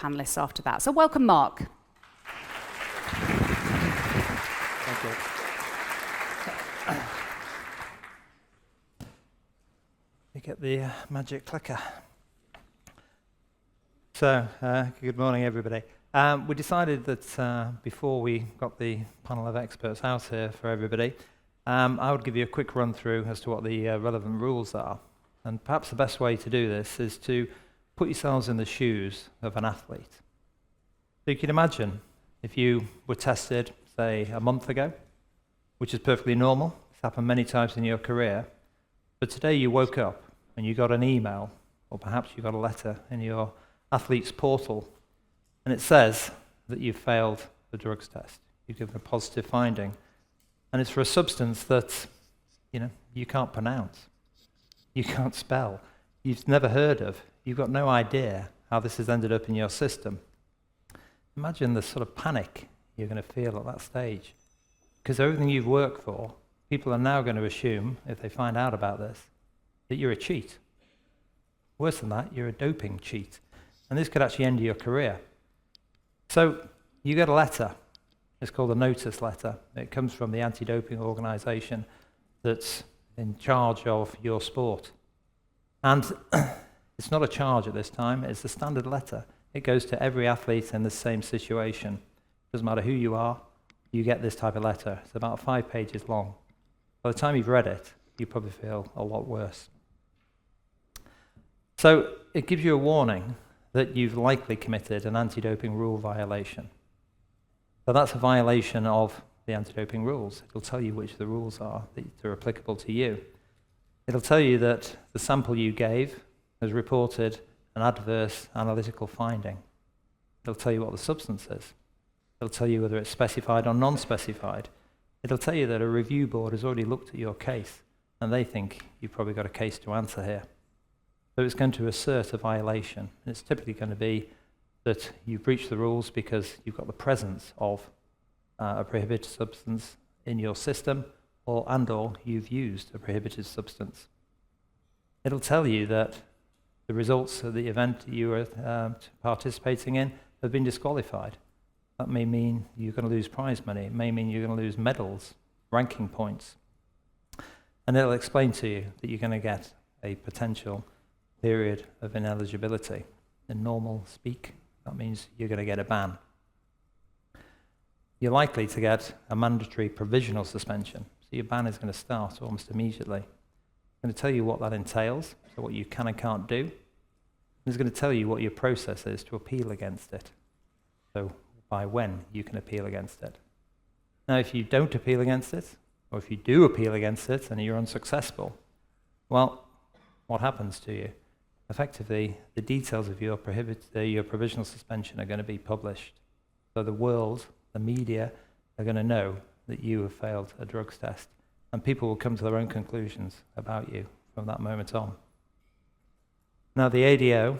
panellists after that. So welcome, Mark. Thank you. You get the magic clicker. So, good morning, everybody. We decided that before we got the panel of experts out here for everybody, I would give you a quick run through as to what the relevant rules are. And perhaps the best way to do this is to put yourselves in the shoes of an athlete. So you can imagine if you were tested, say, a month ago, which is perfectly normal. It's happened many times in your career. But today you woke up and you got an email, or perhaps you got a letter in your athlete's portal, and it says that you've failed the drugs test. You've given a positive finding. And it's for a substance that, you can't pronounce. You can't spell. You've never heard of. You've got no idea how this has ended up in your system. Imagine the sort of panic you're going to feel at that stage. Because everything you've worked for, people are now going to assume, if they find out about this, that you're a cheat. Worse than that, you're a doping cheat. And this could actually end your career. So you get a letter. It's called a notice letter. It comes from the anti-doping organization that's in charge of your sport. And it's not a charge at this time. It's a standard letter. It goes to every athlete in the same situation. Doesn't matter who you are, you get this type of letter. It's about 5 pages long. By the time you've read it, you probably feel a lot worse. So it gives you a warning that you've likely committed an anti-doping rule violation. So that's a violation of the anti-doping rules. It'll tell you which the rules are that are applicable to you. It'll tell you that the sample you gave has reported an adverse analytical finding. It'll tell you what the substance is. It'll tell you whether it's specified or non-specified. It'll tell you that a review board has already looked at your case and they think you've probably got a case to answer here. So it's going to assert a violation. And it's typically going to be that you've breached the rules because you've got the presence of a prohibited substance in your system, or you've used a prohibited substance. It'll tell you that the results of the event you were participating in have been disqualified. That may mean you're going to lose prize money. It may mean you're going to lose medals, ranking points. And it'll explain to you that you're going to get a potential period of ineligibility. In normal speak, that means you're going to get a ban. You're likely to get a mandatory provisional suspension. So your ban is going to start almost immediately. It's going to tell you what that entails, so what you can and can't do. It's going to tell you what your process is to appeal against it. So by when you can appeal against it. Now, if you don't appeal against it, or if you do appeal against it and you're unsuccessful, well, what happens to you? Effectively, the details of your provisional suspension are going to be published. So the world, the media, are going to know that you have failed a drugs test, and people will come to their own conclusions about you from that moment on. Now, the ADO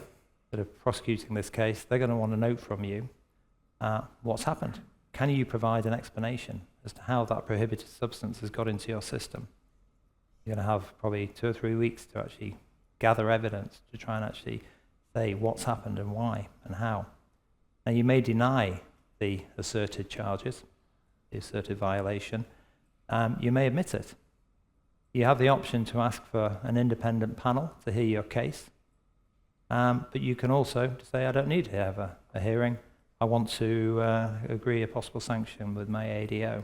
that are prosecuting this case, they're going to want to note from you what's happened. Can you provide an explanation as to how that prohibited substance has got into your system? You're going to have probably 2 or 3 weeks to actually gather evidence to try and actually say what's happened and why and how. Now, you may deny the asserted charges, the asserted violation. You may admit it. You have the option to ask for an independent panel to hear your case. But you can also say, I don't need to have a hearing. I want to agree a possible sanction with my ADO.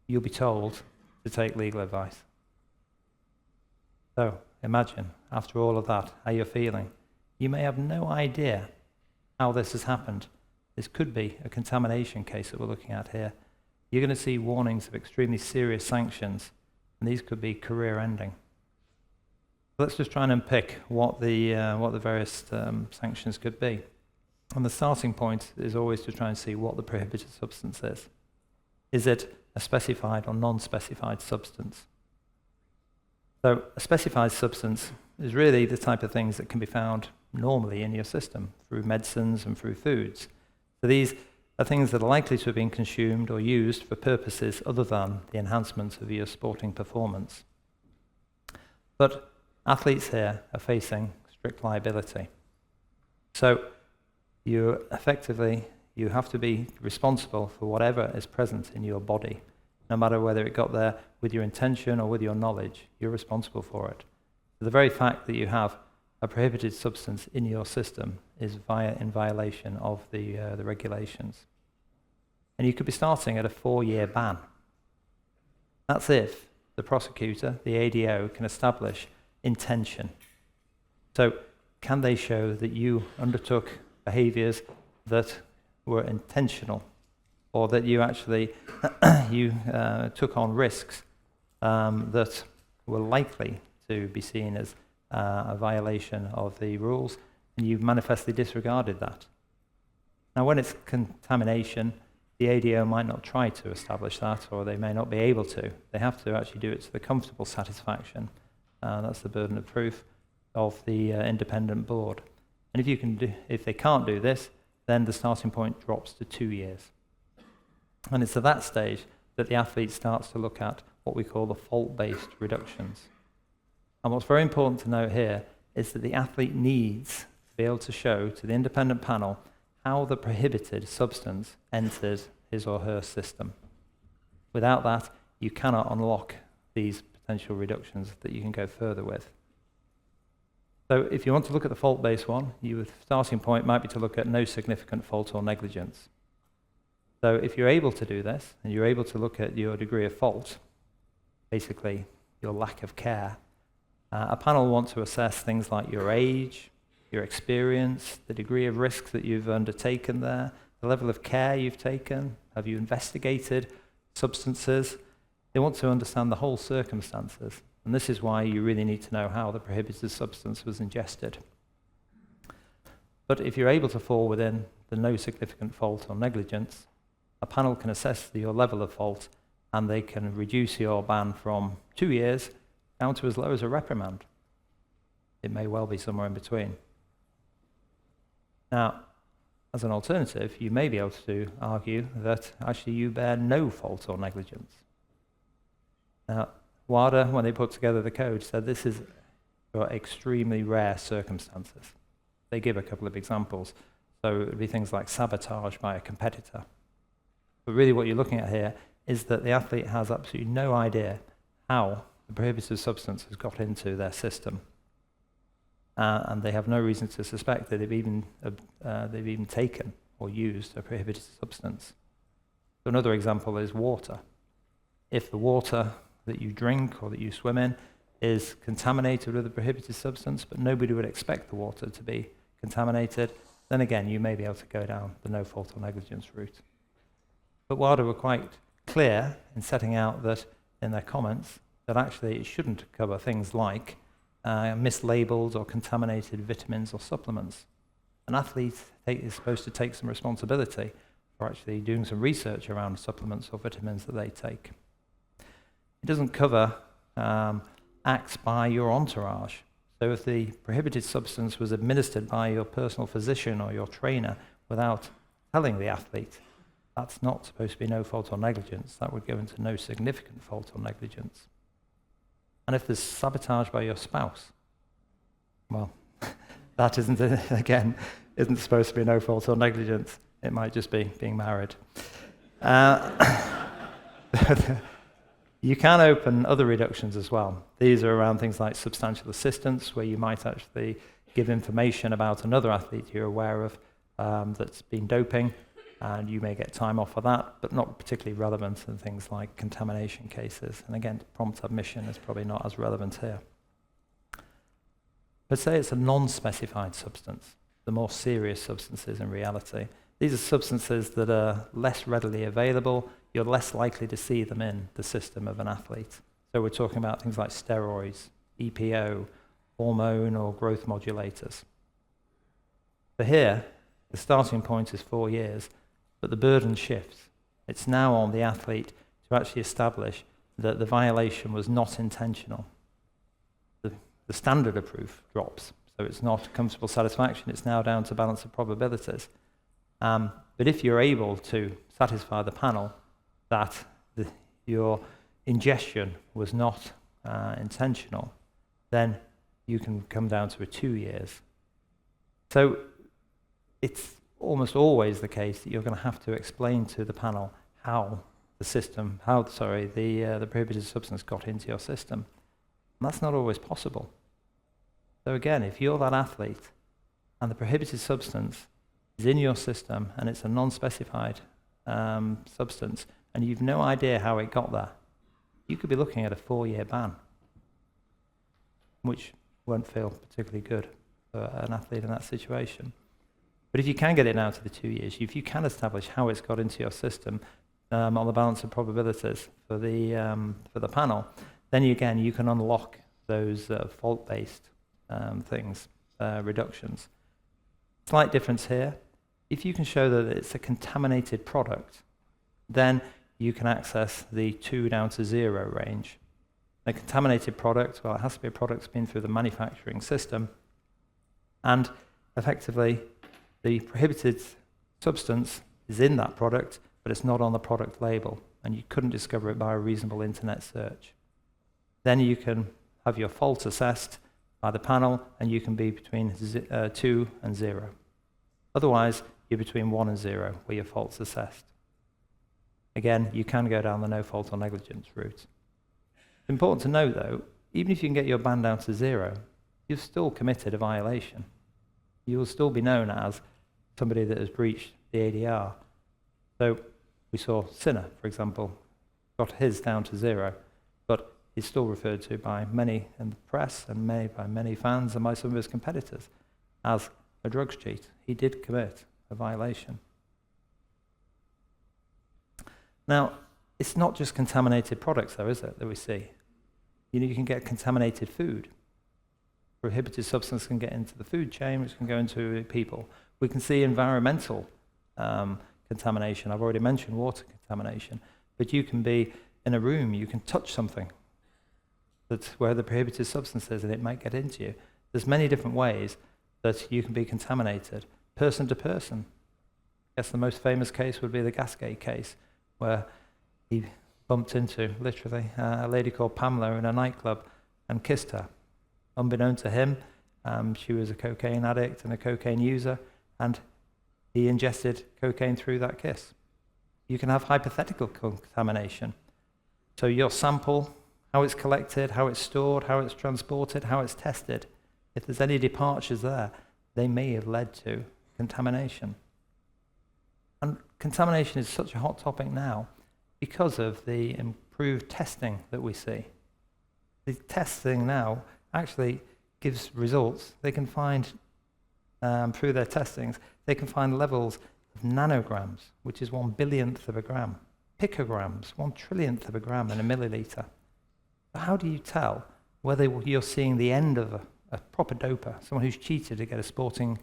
You'll be told to take legal advice. So imagine, after all of that, how you're feeling. You may have no idea how this has happened. This could be a contamination case that we're looking at here. You're going to see warnings of extremely serious sanctions, and these could be career-ending. Let's just try and unpick what the various sanctions could be. And the starting point is always to try and see what the prohibited substance is. Is it a specified or non-specified substance? So a specified substance is really the type of things that can be found normally in your system through medicines and through foods. So these are things that are likely to have been consumed or used for purposes other than the enhancement of your sporting performance. But athletes here are facing strict liability. So you have to be responsible for whatever is present in your body. No matter whether it got there with your intention or with your knowledge, you're responsible for it. So the very fact that you have a prohibited substance in your system is in violation of the regulations. And you could be starting at a 4-year ban. That's if the prosecutor, the ADO, can establish intention. So can they show that you undertook behaviours that were intentional, or that you actually took on risks that were likely to be seen as a violation of the rules, and you've manifestly disregarded that. Now, when it's contamination, the ADO might not try to establish that, or they may not be able to. They have to actually do it to the comfortable satisfaction. That's the burden of proof of the independent board. And if they can't do this, then the starting point drops to 2 years. And it's at that stage that the athlete starts to look at what we call the fault-based reductions. And what's very important to note here is that the athlete needs to be able to show to the independent panel how the prohibited substance entered his or her system. Without that, you cannot unlock these potential reductions that you can go further with. So if you want to look at the fault-based one, your starting point might be to look at no significant fault or negligence. So if you're able to do this, and you're able to look at your degree of fault, basically your lack of care, a panel will want to assess things like your age, your experience, the degree of risk that you've undertaken there, the level of care you've taken, have you investigated substances. They want to understand the whole circumstances. And this is why you really need to know how the prohibited substance was ingested. But if you're able to fall within the no significant fault or negligence, a panel can assess your level of fault, and they can reduce your ban from 2 years down to as low as a reprimand. It may well be somewhere in between. Now, as an alternative, you may be able to argue that actually you bear no fault or negligence. Now, WADA, when they put together the code, said this is for extremely rare circumstances. They give a couple of examples. So it would be things like sabotage by a competitor. But really what you're looking at here is that the athlete has absolutely no idea how the prohibited substance has got into their system. And they have no reason to suspect that they've even taken or used a prohibited substance. So another example is water. If the water that you drink or that you swim in is contaminated with a prohibited substance, but nobody would expect the water to be contaminated, then again, you may be able to go down the no fault or negligence route. But WADA were quite clear in setting out that in their comments that actually it shouldn't cover things like mislabeled or contaminated vitamins or supplements. An athlete is supposed to take some responsibility for actually doing some research around supplements or vitamins that they take. It doesn't cover acts by your entourage. So if the prohibited substance was administered by your personal physician or your trainer without telling the athlete, that's not supposed to be no fault or negligence. That would go into no significant fault or negligence. And if there's sabotage by your spouse, well, that isn't supposed to be no fault or negligence. It might just be being married. You can open other reductions as well. These are around things like substantial assistance, where you might actually give information about another athlete you're aware of that's been doping, and you may get time off for that, but not particularly relevant in things like contamination cases. And again, prompt admission is probably not as relevant here. But say it's a non-specified substance, the more serious substances in reality. These are substances that are less readily available. You're less likely to see them in the system of an athlete. So we're talking about things like steroids, EPO, hormone or growth modulators. So here, the starting point is 4 years, but the burden shifts. It's now on the athlete to actually establish that the violation was not intentional. The standard of proof drops, so it's not comfortable satisfaction. It's now down to balance of probabilities. But if you're able to satisfy the panel that your ingestion was not intentional, then you can come down to 2 years. So it's almost always the case that you're going to have to explain to the panel how the prohibited substance got into your system. And that's not always possible. So again, if you're that athlete and the prohibited substance is in your system and it's a non-specified substance and you've no idea how it got there, you could be looking at a 4-year ban, which won't feel particularly good for an athlete in that situation. But if you can get it down to the 2 years, if you can establish how it's got into your system on the balance of probabilities for the panel, then you can unlock those fault-based things, reductions. Slight difference here. If you can show that it's a contaminated product, then you can access the 2 down to 0 range. A contaminated product, well, it has to be a product that's been through the manufacturing system, and effectively the prohibited substance is in that product, but it's not on the product label, and you couldn't discover it by a reasonable internet search. Then you can have your fault assessed by the panel, and you can be between 2 and 0. Otherwise, you're between 1 and 0, where your fault's assessed. Again, you can go down the no fault or negligence route. It's important to note, though, even if you can get your ban down to 0, you've still committed a violation. You will still be known as somebody that has breached the ADR. So we saw Sinner, for example, got his down to 0, but he's still referred to by many in the press and by many fans and by some of his competitors as a drugs cheat. He did commit a violation. Now, it's not just contaminated products, though, is it, that we see? You can get contaminated food. Prohibited substance can get into the food chain, which can go into people. We can see environmental contamination. I've already mentioned water contamination. But you can be in a room, you can touch something that's where the prohibited substance is, and it might get into you. There's many different ways that you can be contaminated, person to person. I guess the most famous case would be the Gasgate case, where he bumped into, literally, a lady called Pamela in a nightclub and kissed her. Unbeknown to him, she was a cocaine addict and a cocaine user, and he ingested cocaine through that kiss. You can have hypothetical contamination. So your sample, how it's collected, how it's stored, how it's transported, how it's tested, if there's any departures there, they may have led to contamination. And contamination is such a hot topic now because of the improved testing that we see. The testing now actually gives results. They can find, through their testings, they can find levels of nanograms, which is 1/1000th of a gram, picograms, 1/1000000000th of a gram in a milliliter. But how do you tell whether you're seeing the end of a proper doper, someone who's cheated to get a sporting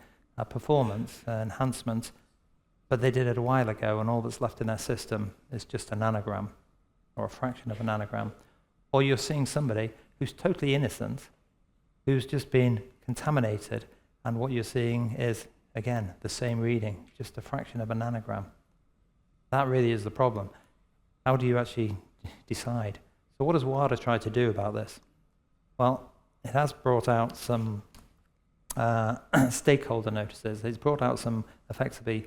performance enhancement, but they did it a while ago and all that's left in their system is just a nanogram or a fraction of a nanogram? Or you're seeing somebody who's totally innocent, who's just been contaminated, and what you're seeing is, again, the same reading, just a fraction of a nanogram. That really is the problem. How do you actually decide? So what does WADA try to do about this? Well, it has brought out some stakeholder notices. It's brought out some, effectively,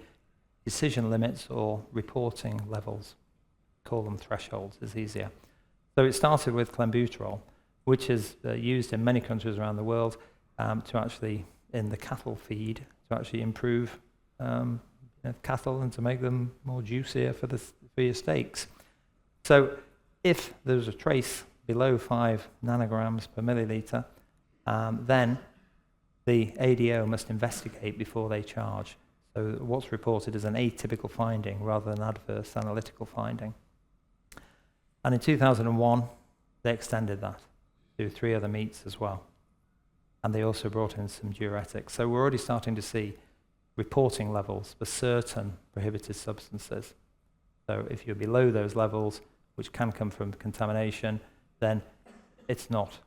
decision limits or reporting levels. Call them thresholds, is easier. So it started with clenbuterol, which is used in many countries around the world to actually, in the cattle feed, to actually improve cattle and to make them more juicier for your steaks. So if there's a trace below 5 nanograms per milliliter, then the ADO must investigate before they charge. So what's reported is an atypical finding rather than adverse analytical finding. And in 2001, they extended that to 3 other meats as well. And they also brought in some diuretics. So we're already starting to see reporting levels for certain prohibited substances. So if you're below those levels, which can come from contamination, then it's not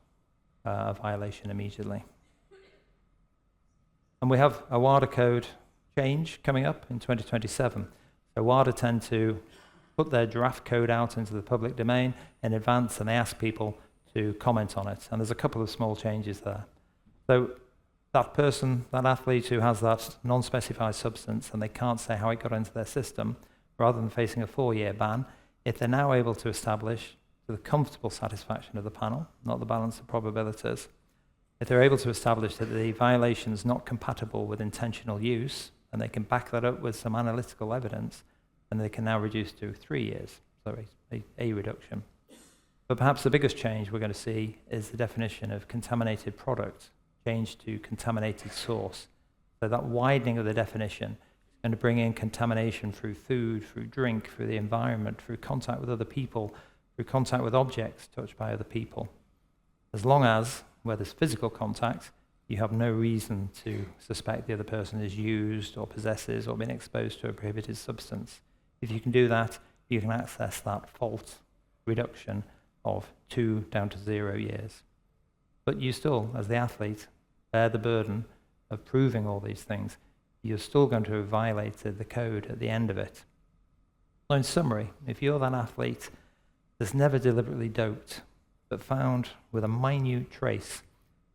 a violation immediately. And we have a WADA code change coming up in 2027. So WADA tend to put their draft code out into the public domain in advance, and they ask people to comment on it. And there's a couple of small changes there. So that person, that athlete who has that non-specified substance and they can't say how it got into their system, rather than facing a 4-year ban, if they're now able to establish to the comfortable satisfaction of the panel, not the balance of probabilities, if they're able to establish that the violation is not compatible with intentional use, and they can back that up with some analytical evidence, then they can now reduce to 3 years, so a reduction. But perhaps the biggest change we're going to see is the definition of contaminated product changed to contaminated source. So that widening of the definition is going to bring in contamination through food, through drink, through the environment, through contact with other people, through contact with objects touched by other people. As long as, where there's physical contact, you have no reason to suspect the other person is used or possesses or been exposed to a prohibited substance. If you can do that, you can access that fault reduction of 2 down to 0 years. But you still, as the athlete, bear the burden of proving all these things. You're still going to have violated the code at the end of it. So in summary, if you're that athlete that's never deliberately doped, but found with a minute trace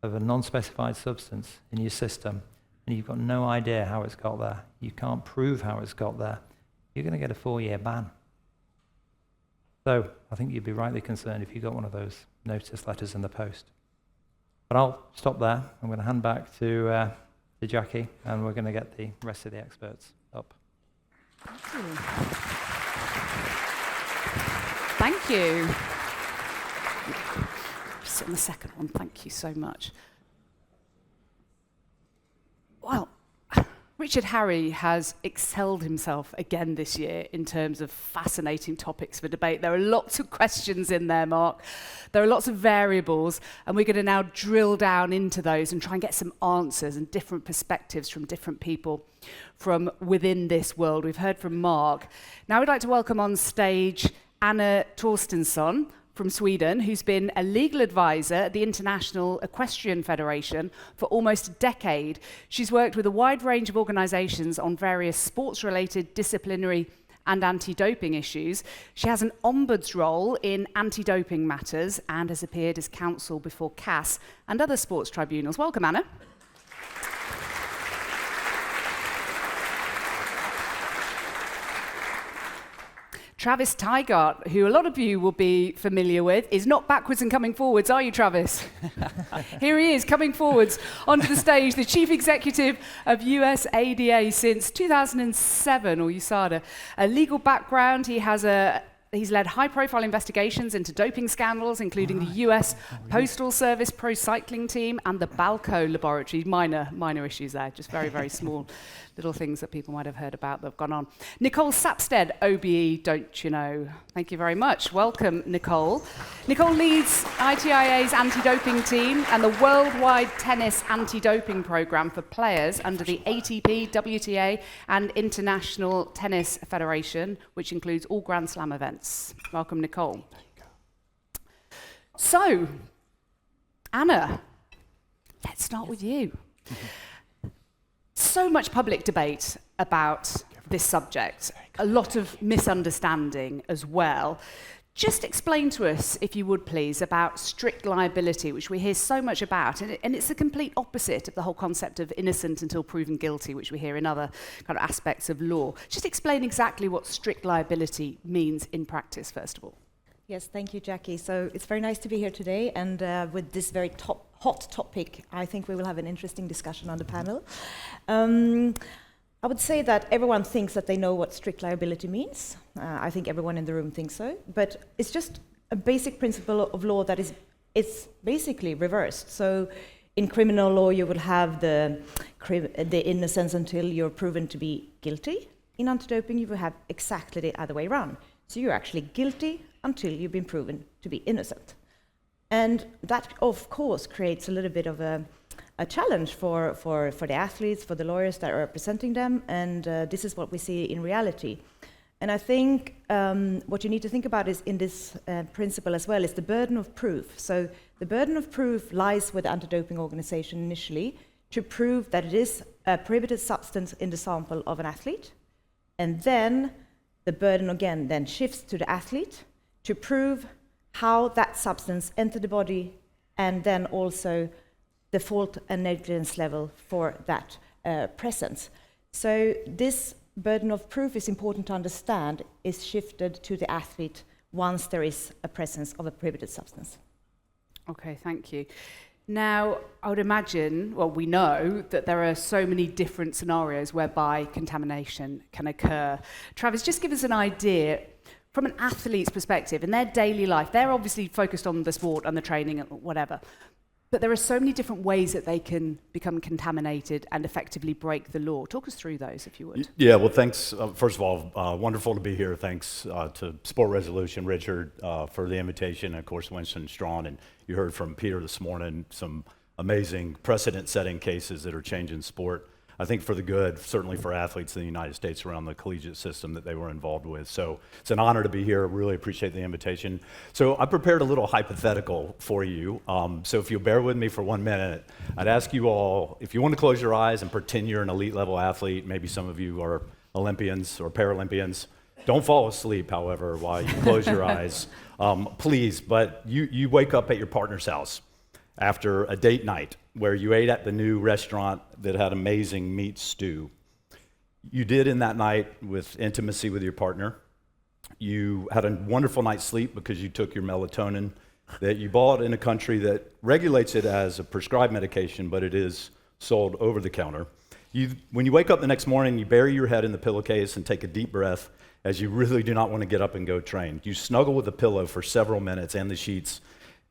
of a non-specified substance in your system, and you've got no idea how it's got there, you can't prove how it's got there, you're going to get a 4-year ban. So I think you'd be rightly concerned if you got one of those notice letters in the post. But I'll stop there. I'm going to hand back to Jackie, and we're going to get the rest of the experts up. Thank you. Sit on the second one. Thank you so much. Well, Richard Harry has excelled himself again this year in terms of fascinating topics for debate. There are lots of questions in there, Mark. There are lots of variables, and we're going to now drill down into those and try and get some answers and different perspectives from different people from within this world. We've heard from Mark. Now we'd like to welcome on stage Anna Torstensson from Sweden, who's been a legal advisor at the International Equestrian Federation for almost a decade. She's worked with a wide range of organizations on various sports-related disciplinary and anti-doping issues. She has an ombuds role in anti-doping matters and has appeared as counsel before CAS and other sports tribunals. Welcome, Anna. Travis Tygart, who a lot of you will be familiar with, is not backwards and coming forwards, are you, Travis? Here he is, coming forwards onto the stage, the Chief Executive of USADA since 2007, or USADA. A legal background, he's led high-profile investigations into doping scandals, including the US Postal Service Pro Cycling Team and the Balco Laboratory. Minor issues there, just very, very small little things that people might have heard about that have gone on. Nicole Sapstead, OBE, don't you know? Thank you very much. Welcome, Nicole. Nicole leads ITIA's anti-doping team and the worldwide tennis anti-doping program for players under the ATP, WTA, and International Tennis Federation, which includes all Grand Slam events. Welcome, Nicole. So, Anna, let's start with you. So much public debate about this subject, a lot of misunderstanding as well. Just explain to us, if you would please, about strict liability, which we hear so much about, and it's the complete opposite of the whole concept of innocent until proven guilty, which we hear in other kind of aspects of law. Just explain exactly what strict liability means in practice, first of all. Yes, thank you, Jackie. So it's very nice to be here today, and with this very hot topic, I think we will have an interesting discussion on the panel. I would say that everyone thinks that they know what strict liability means. I think everyone in the room thinks so, but it's just a basic principle of law that is basically reversed. So in criminal law, you will have the innocence until you're proven to be guilty. In anti-doping, you will have exactly the other way around. So you're actually guilty until you've been proven to be innocent. And that, of course, creates a little bit of a challenge for the athletes, for the lawyers that are representing them, and this is what we see in reality. And I think what you need to think about is in this principle as well is the burden of proof. So the burden of proof lies with the anti-doping organization initially to prove that it is a prohibited substance in the sample of an athlete, and then the burden again then shifts to the athlete to prove how that substance entered the body, and then also the fault and negligence level for that presence. So this burden of proof is important to understand, is shifted to the athlete once there is a presence of a prohibited substance. Okay, thank you. Now, I would imagine, well, we know that there are so many different scenarios whereby contamination can occur. Travis, just give us an idea, from an athlete's perspective, in their daily life, they're obviously focused on the sport and the training and whatever, but there are so many different ways that they can become contaminated and effectively break the law. Talk us through those, if you would. Yeah, well, thanks. First of all, wonderful to be here. Thanks to Sport Resolution, Richard, for the invitation, and of course, Winston Strawn. And you heard from Peter this morning, some amazing precedent-setting cases that are changing sport, I think for the good, certainly for athletes in the United States around the collegiate system that they were involved with. So it's an honor to be here. Really appreciate the invitation. So I prepared a little hypothetical for you. So if you'll bear with me for 1 minute, I'd ask you all, if you want to close your eyes and pretend you're an elite level athlete, maybe some of you are Olympians or Paralympians. Don't fall asleep, however, while you close your eyes, please. But you wake up at your partner's house after a date night where you ate at the new restaurant that had amazing meat stew. You did in that night with intimacy with your partner. You had a wonderful night's sleep because you took your melatonin that you bought in a country that regulates it as a prescribed medication, but it is sold over the counter. When you wake up the next morning, you bury your head in the pillowcase and take a deep breath as you really do not want to get up and go train. You snuggle with the pillow for several minutes and the sheets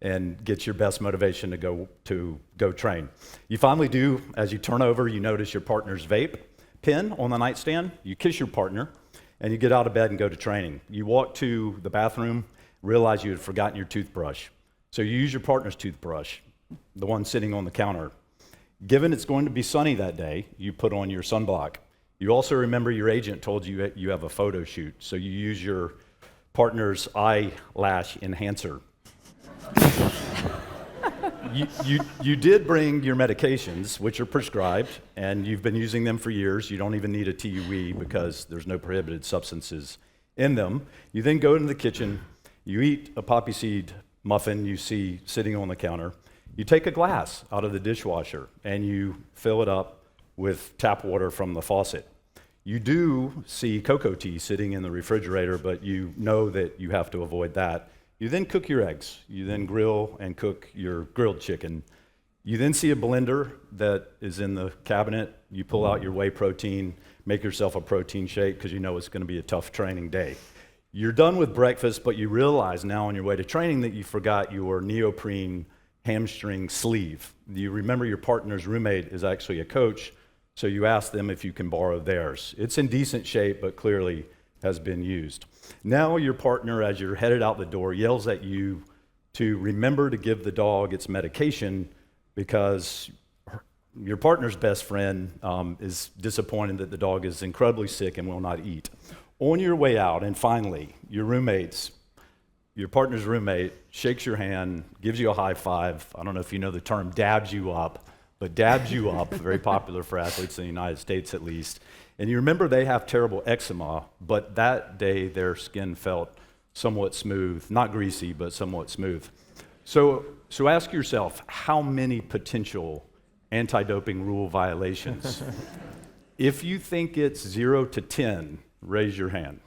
and get your best motivation to go train. You finally do, as you turn over, you notice your partner's vape pen on the nightstand. You kiss your partner, and you get out of bed and go to training. You walk to the bathroom, realize you had forgotten your toothbrush. So you use your partner's toothbrush, the one sitting on the counter. Given it's going to be sunny that day, you put on your sunblock. You also remember your agent told you you have a photo shoot, so you use your partner's eyelash enhancer. You did bring your medications, which are prescribed, and you've been using them for years. You don't even need a TUE because there's no prohibited substances in them. You then go into the kitchen, you eat a poppy seed muffin you see sitting on the counter. You take a glass out of the dishwasher and you fill it up with tap water from the faucet. You do see cocoa tea sitting in the refrigerator, but you know that you have to avoid that. You then cook your eggs. You then grill and cook your grilled chicken. You then see a blender that is in the cabinet. You pull out your whey protein, make yourself a protein shake because you know it's going to be a tough training day. You're done with breakfast, but you realize now on your way to training that you forgot your neoprene hamstring sleeve. You remember your partner's roommate is actually a coach, so you ask them if you can borrow theirs. It's in decent shape, but clearly has been used. Now your partner, as you're headed out the door, yells at you to remember to give the dog its medication because your partner's best friend is disappointed that the dog is incredibly sick and will not eat. On your way out, and finally, your partner's roommate shakes your hand, gives you a high five. I don't know if you know the term, dabs you up, but dabs you up, very popular for athletes in the United States at least. And you remember they have terrible eczema, but that day their skin felt somewhat smooth, not greasy, but somewhat smooth. So ask yourself, how many potential anti-doping rule violations? If you think it's 0 to 10, raise your hand.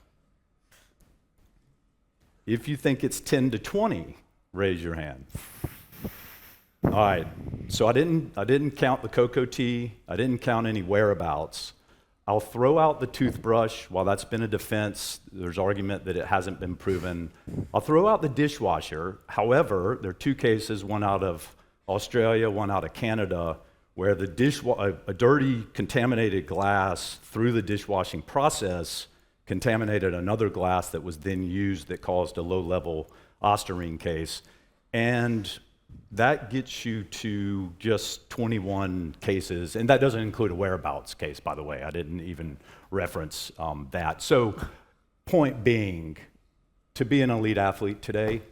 If you think it's 10 to 20, raise your hand. All right, so I didn't count the cocoa tea, I didn't count any whereabouts. I'll throw out the toothbrush. While that's been a defense, there's argument that it hasn't been proven. I'll throw out the dishwasher. However, there are two cases, one out of Australia, one out of Canada, where a dirty, contaminated glass through the dishwashing process contaminated another glass that was then used that caused a low-level Osterine case. And that gets you to just 21 cases, and that doesn't include a whereabouts case, by the way. I didn't even reference that. So, point being, to be an elite athlete today,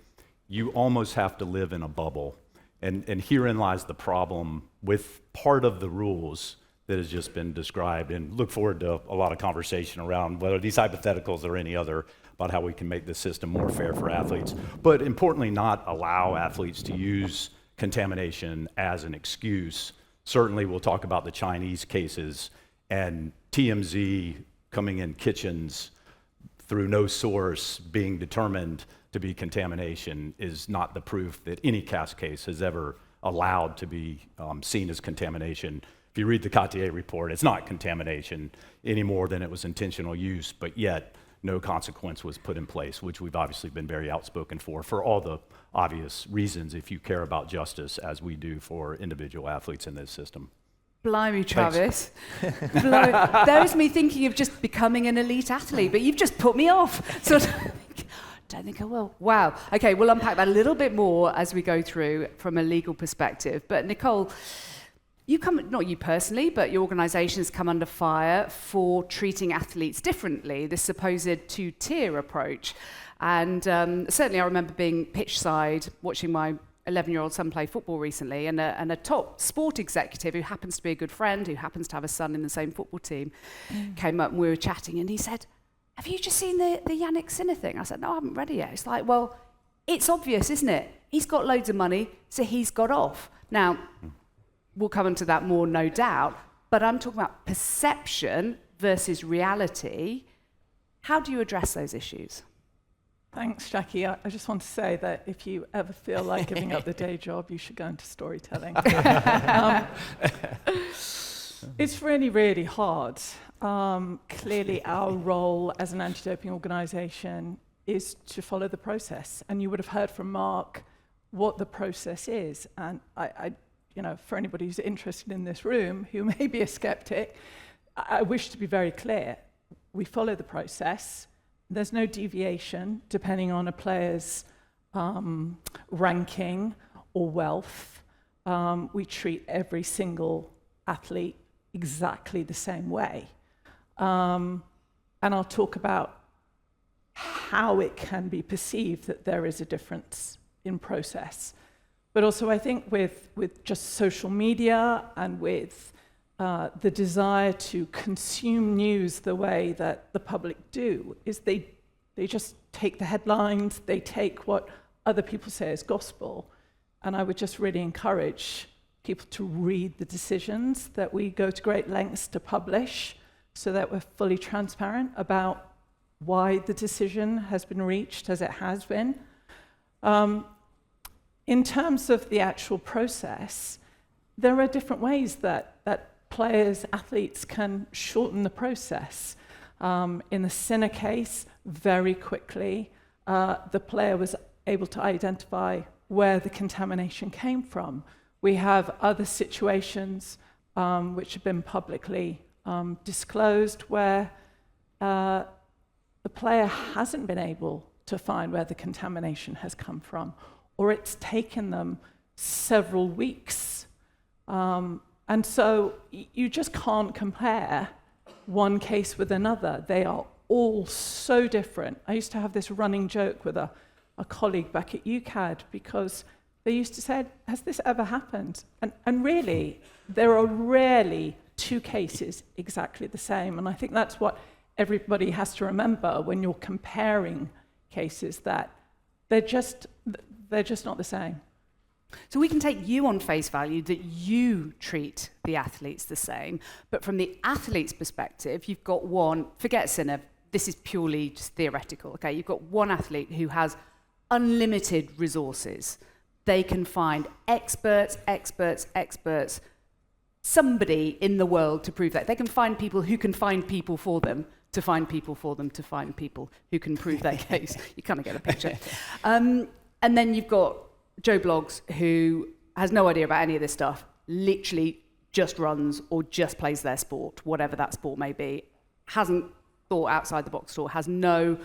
you almost have to live in a bubble. And herein lies the problem with part of the rules that has just been described, and look forward to a lot of conversation around whether these hypotheticals or any other about how we can make the system more fair for athletes, but importantly not allow athletes to use contamination as an excuse. Certainly we'll talk about the Chinese cases, and TMZ coming in kitchens through no source being determined to be contamination is not the proof that any CAS case has ever allowed to be seen as contamination. If you read the Cartier report, it's not contamination any more than it was intentional use, but yet no consequence was put in place, which we've obviously been very outspoken for all the obvious reasons if you care about justice as we do for individual athletes in this system. Blimey, Travis. There's me thinking of just becoming an elite athlete, but you've just put me off. So don't think I will. Wow. Okay, we'll unpack that a little bit more as we go through from a legal perspective. But Nicole, you come, not you personally, but your organisation's come under fire for treating athletes differently, this supposed two-tier approach. And certainly I remember being pitch side, watching my 11-year-old son play football recently, and a top sport executive who happens to be a good friend, who happens to have a son in the same football team, came up and we were chatting, and he said, "Have you just seen the Yannick Sinner thing?" I said, "No, I haven't read it yet." It's like, well, it's obvious, isn't it? He's got loads of money, so he's got off. Now, we'll come into that more, no doubt, but I'm talking about perception versus reality. How do you address those issues? Thanks, Jackie. I just want to say that if you ever feel like giving up the day job, you should go into storytelling. It's really, really hard. Clearly, our role as an anti-doping organisation is to follow the process. And you would have heard from Mark what the process is. And for anybody who's interested in this room, who may be a skeptic, I wish to be very clear. We follow the process. There's no deviation depending on a player's ranking or wealth. We treat every single athlete exactly the same way. And I'll talk about how it can be perceived that there is a difference in process. But also I think with just social media and with the desire to consume news the way that the public do, is they just take the headlines, they take what other people say is gospel. And I would just really encourage people to read the decisions that we go to great lengths to publish so that we're fully transparent about why the decision has been reached as it has been. In terms of the actual process, there are different ways that players, athletes can shorten the process. In the Sinner case, very quickly, the player was able to identify where the contamination came from. We have other situations which have been publicly disclosed where the player hasn't been able to find where the contamination has come from, or it's taken them several weeks. And so you just can't compare one case with another. They are all so different. I used to have this running joke with a colleague back at UCAD because they used to say, "Has this ever happened?" And really, there are rarely two cases exactly the same. And I think that's what everybody has to remember when you're comparing cases, that they're just not the same. So we can take you on face value that you treat the athletes the same, but from the athlete's perspective, you've got one, forget Sinner, this is purely just theoretical, okay? You've got one athlete who has unlimited resources. They can find experts, somebody in the world to prove that. They can find people who can find people for them, to find people for them, to find people who can prove their case. You kind of get a picture. And then you've got Joe Bloggs, who has no idea about any of this stuff, literally just runs or just plays their sport, whatever that sport may be, hasn't thought outside the box at all, has no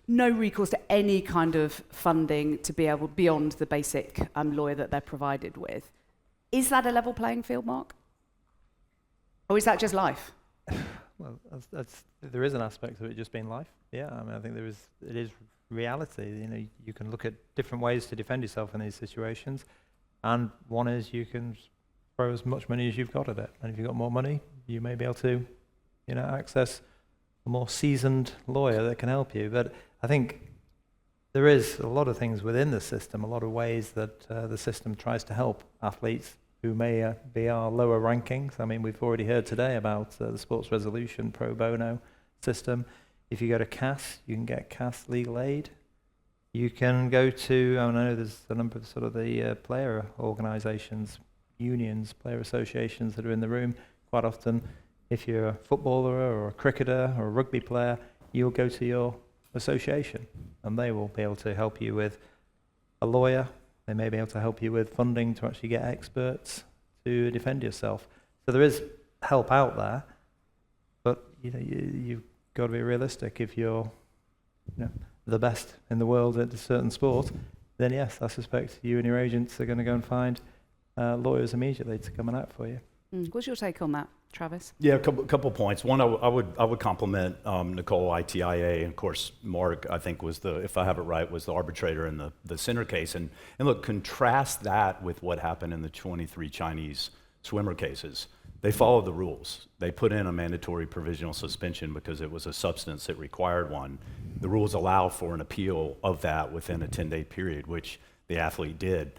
recourse to any kind of funding to be able, beyond the basic lawyer that they're provided with. Is that a level playing field, Mark? Or is that just life? Well, there is an aspect of it just being life. Yeah, I mean, I think it is reality. You know, you can look at different ways to defend yourself in these situations, and one is you can throw as much money as you've got at it, and if you've got more money, you may be able to, access a more seasoned lawyer that can help you. But I think there is a lot of things within the system, a lot of ways that the system tries to help athletes who may be our lower rankings. I mean, we've already heard today about the sports resolution pro bono system. If you go to CAS, you can get CAS legal aid. You can go to, I know there's a number of sort of the player organisations, unions, player associations that are in the room. Quite often, if you're a footballer or a cricketer or a rugby player, you'll go to your association and they will be able to help you with a lawyer. They may be able to help you with funding to actually get experts to defend yourself. So there is help out there, but you've got to be realistic. If you're the best in the world at a certain sport, then yes, I suspect you and your agents are going to go and find lawyers immediately to come and act for you. What's your take on that, Travis? Yeah, a couple points. One, I would compliment Nicole, ITIA, and of course Mark, I think was if I have it right, was the arbitrator in the center case. And look, contrast that with what happened in the 23 Chinese swimmer cases. They followed the rules. They put in a mandatory provisional suspension because it was a substance that required one. The rules allow for an appeal of that within a 10-day period, which the athlete did.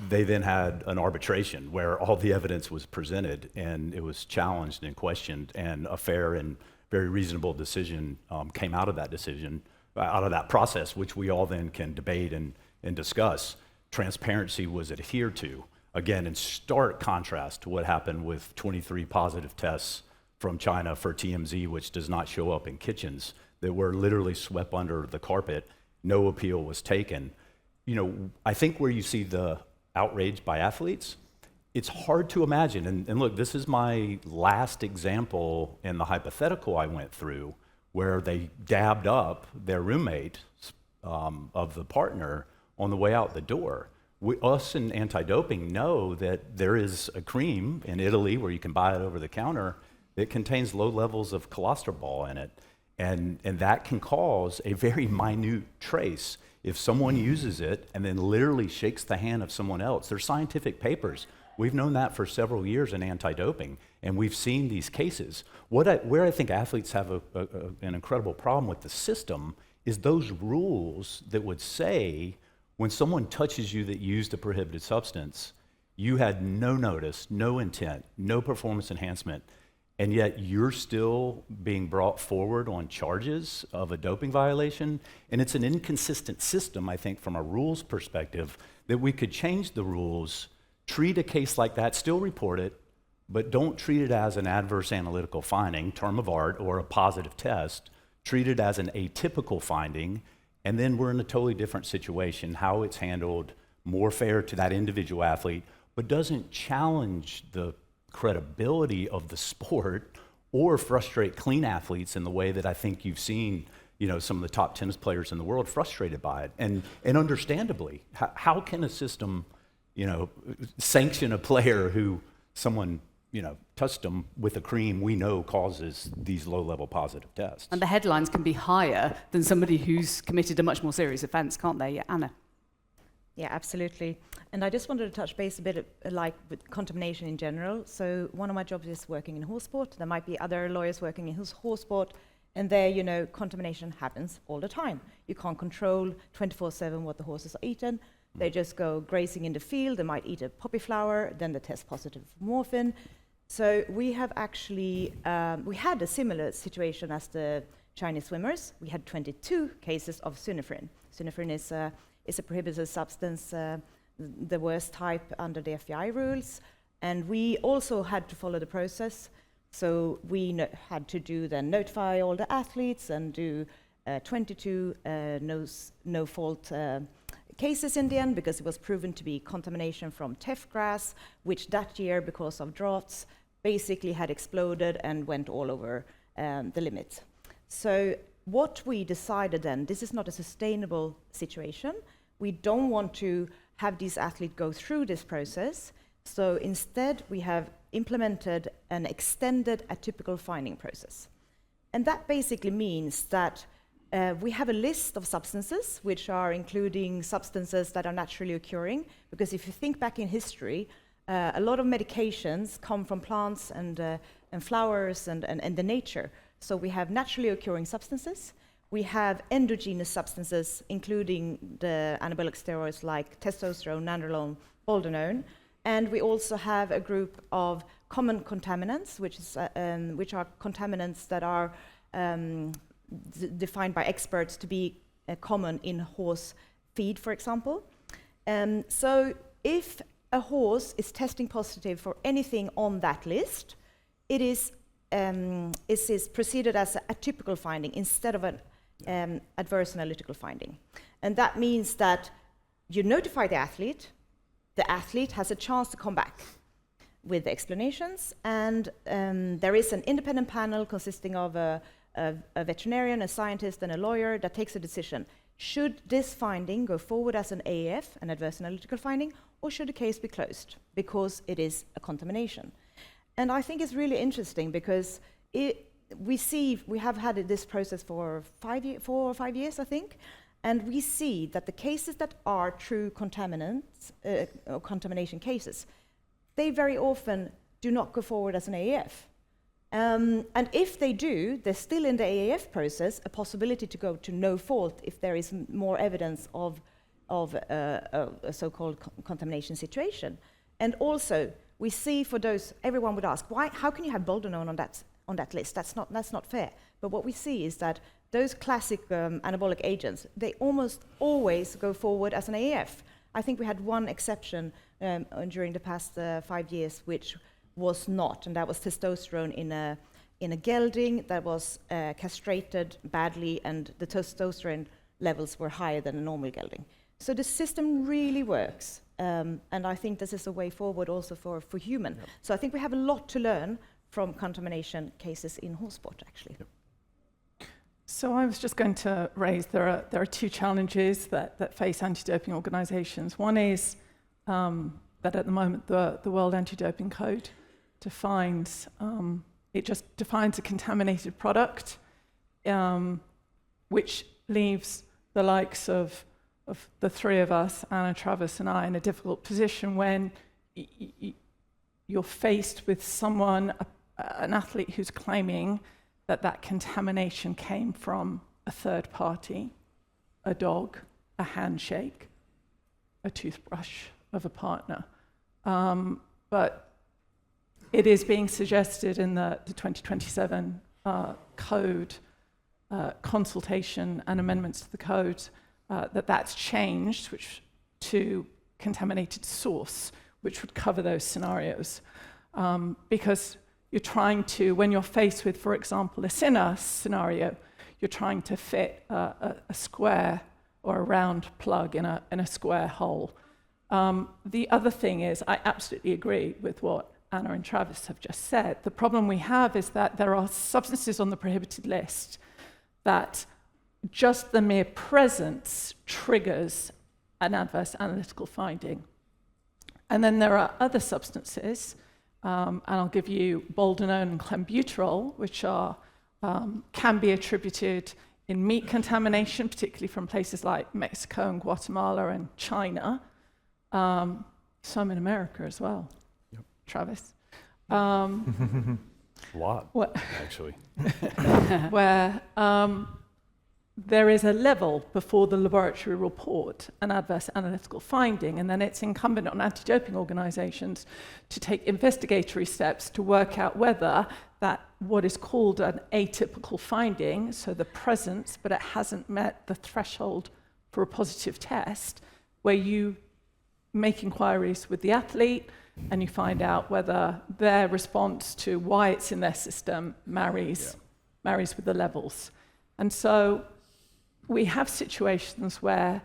They then had an arbitration where all the evidence was presented and it was challenged and questioned, and a fair and very reasonable decision came out of that decision, out of that process, which we all then can debate and discuss. Transparency was adhered to. Again, in stark contrast to what happened with 23 positive tests from China for TMZ, which does not show up in kitchens, that were literally swept under the carpet. No appeal was taken. I think where you see the outrage by athletes, it's hard to imagine. And look, this is my last example in the hypothetical I went through, where they dabbed up their roommate of the partner on the way out the door. Us in anti-doping know that there is a cream in Italy where you can buy it over the counter that contains low levels of cholesterol in it. And that can cause a very minute trace if someone uses it and then literally shakes the hand of someone else. There's scientific papers. We've known that for several years in anti-doping, and we've seen these cases. Where I think athletes have an incredible problem with the system is those rules that would say when someone touches you that used a prohibited substance, you had no notice, no intent, no performance enhancement, and yet you're still being brought forward on charges of a doping violation. And it's an inconsistent system, I think, from a rules perspective, that we could change the rules, treat a case like that, still report it, but don't treat it as an adverse analytical finding, term of art, or a positive test. Treat it as an atypical finding, and then we're in a totally different situation, how it's handled, more fair to that individual athlete, but doesn't challenge the credibility of the sport or frustrate clean athletes in the way that I think you've seen, some of the top tennis players in the world frustrated by it. And understandably, how can a system, sanction a player who someone, touched them with a cream we know causes these low-level positive tests? And the headlines can be higher than somebody who's committed a much more serious offence, can't they? Yeah, Anna? Yeah, absolutely. And I just wanted to touch base a bit with contamination in general. So one of my jobs is working in horse sport. There might be other lawyers working in horse sport, and there, contamination happens all the time. You can't control 24/7 what the horses are eating. They just go grazing in the field. They might eat a poppy flower, then they test positive for morphine. So we have actually, we had a similar situation as the Chinese swimmers. We had 22 cases of synephrine. Synephrine is a prohibited substance, the worst type under the FBI rules. And we also had to follow the process. So we had to notify all the athletes and do 22 no-fault cases in the end, because it was proven to be contamination from teff grass, which that year, because of droughts, basically had exploded and went all over the limit. So what we decided then, this is not a sustainable situation. We don't want to have these athletes go through this process. So instead, we have implemented an extended atypical finding process. And that basically means that we have a list of substances, which are including substances that are naturally occurring. Because if you think back in history, a lot of medications come from plants and flowers and the nature. So we have naturally occurring substances. we have endogenous substances, including the anabolic steroids like testosterone, nandrolone, boldenone, and we also have a group of common contaminants, which are contaminants that are defined by experts to be common in horse feed, for example. So if a horse is testing positive for anything on that list, it is proceeded as an atypical finding instead of an adverse analytical finding. And that means that you notify the athlete has a chance to come back with the explanations, and there is an independent panel consisting of a veterinarian, a scientist, and a lawyer that takes a decision. Should this finding go forward as an AAF, an adverse analytical finding, or should the case be closed because it is a contamination? And I think it's really interesting because we have had this process for 4 or 5 years, I think, and we see that the cases that are true contaminants, or contamination cases, they very often do not go forward as an AAF. And if they do, there's still in the AAF process a possibility to go to no fault if there is more evidence of a so-called contamination situation. And also, we see for those, everyone would ask, how can you have boldenone on that list? That's not fair. But what we see is that those classic anabolic agents, they almost always go forward as an AAF. I think we had one exception during the past 5 years, which was not, and that was testosterone in a gelding that was castrated badly, and the testosterone levels were higher than a normal gelding. So the system really works, and I think this is a way forward also for human. Yep. So I think we have a lot to learn from contamination cases in horse sport, actually. Yep. So I was just going to raise there are two challenges that face anti-doping organisations. One is that at the moment the World Anti-Doping Code defines a contaminated product, which leaves the likes of the three of us, Anna, Travis, and I, in a difficult position when you're faced with someone, an athlete who's claiming that contamination came from a third party, a dog, a handshake, a toothbrush of a partner. But it is being suggested in the 2027 code consultation and amendments to the code that's changed to contaminated source, which would cover those scenarios. Because you're trying to, when you're faced with, for example, a Sinner scenario, you're trying to fit a square or a round plug in a square hole. The other thing is, I absolutely agree with what Anna and Travis have just said. The problem we have is that there are substances on the prohibited list that just the mere presence triggers an adverse analytical finding. And then there are other substances, and I'll give you boldenone and clenbuterol, which can be attributed in meat contamination, particularly from places like Mexico and Guatemala and China. Some in America as well. Yep. Travis. A lot, actually. Where there is a level before the laboratory report, an adverse analytical finding, and then it's incumbent on anti-doping organizations to take investigatory steps to work out whether that what is called an atypical finding, so the presence, but it hasn't met the threshold for a positive test, where you make inquiries with the athlete and you find out whether their response to why it's in their system marries with the levels. And so we have situations where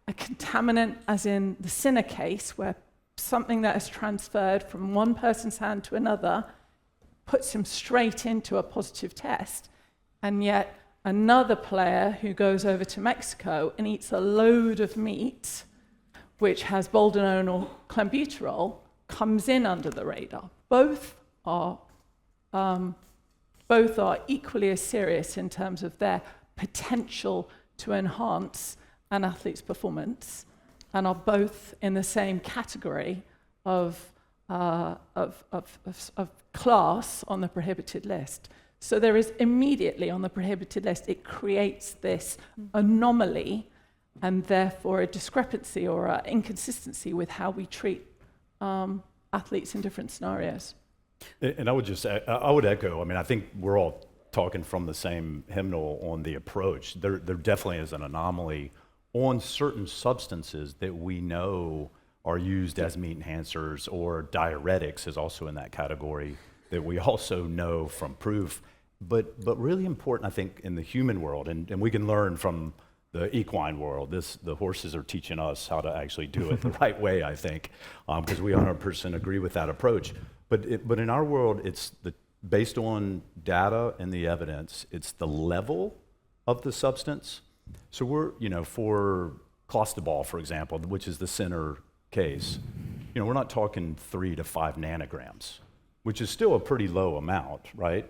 a contaminant, as in the Sinner case, where something that is transferred from one person's hand to another puts him straight into a positive test, and yet another player who goes over to Mexico and eats a load of meat which has boldenone or clenbuterol comes in under the radar. Both are equally as serious in terms of their potential to enhance an athlete's performance, and are both in the same category of class on the prohibited list. So there is immediately on the prohibited list, it creates this anomaly and therefore a discrepancy or an inconsistency with how we treat athletes in different scenarios. And I would echo, I mean, I think we're all talking from the same hymnal on the approach. There definitely is an anomaly on certain substances that we know are used as meat enhancers, or diuretics is also in that category that we also know from proof. But really important, I think, in the human world, and we can learn from the equine world. The horses are teaching us how to actually do it the right way, I think, because we 100% agree with that approach. But in our world, it's based on data and the evidence, it's the level of the substance. So we're, for clostebol, for example, which is the center case, we're not talking 3 to 5 nanograms, which is still a pretty low amount, right?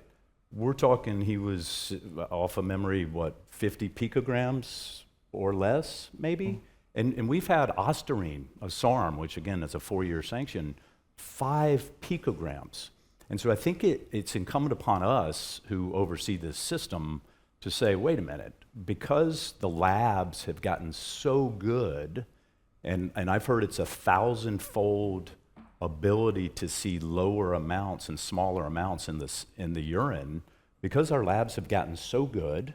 We're talking, he was, off of memory, 50 picograms or less, maybe? And we've had Ostarine, a SARM, which again is a 4-year sanction, 5 picograms. And so I think it's incumbent upon us who oversee this system to say, wait a minute, because the labs have gotten so good, and I've heard it's 1,000-fold ability to see lower amounts and smaller amounts in the urine, because our labs have gotten so good,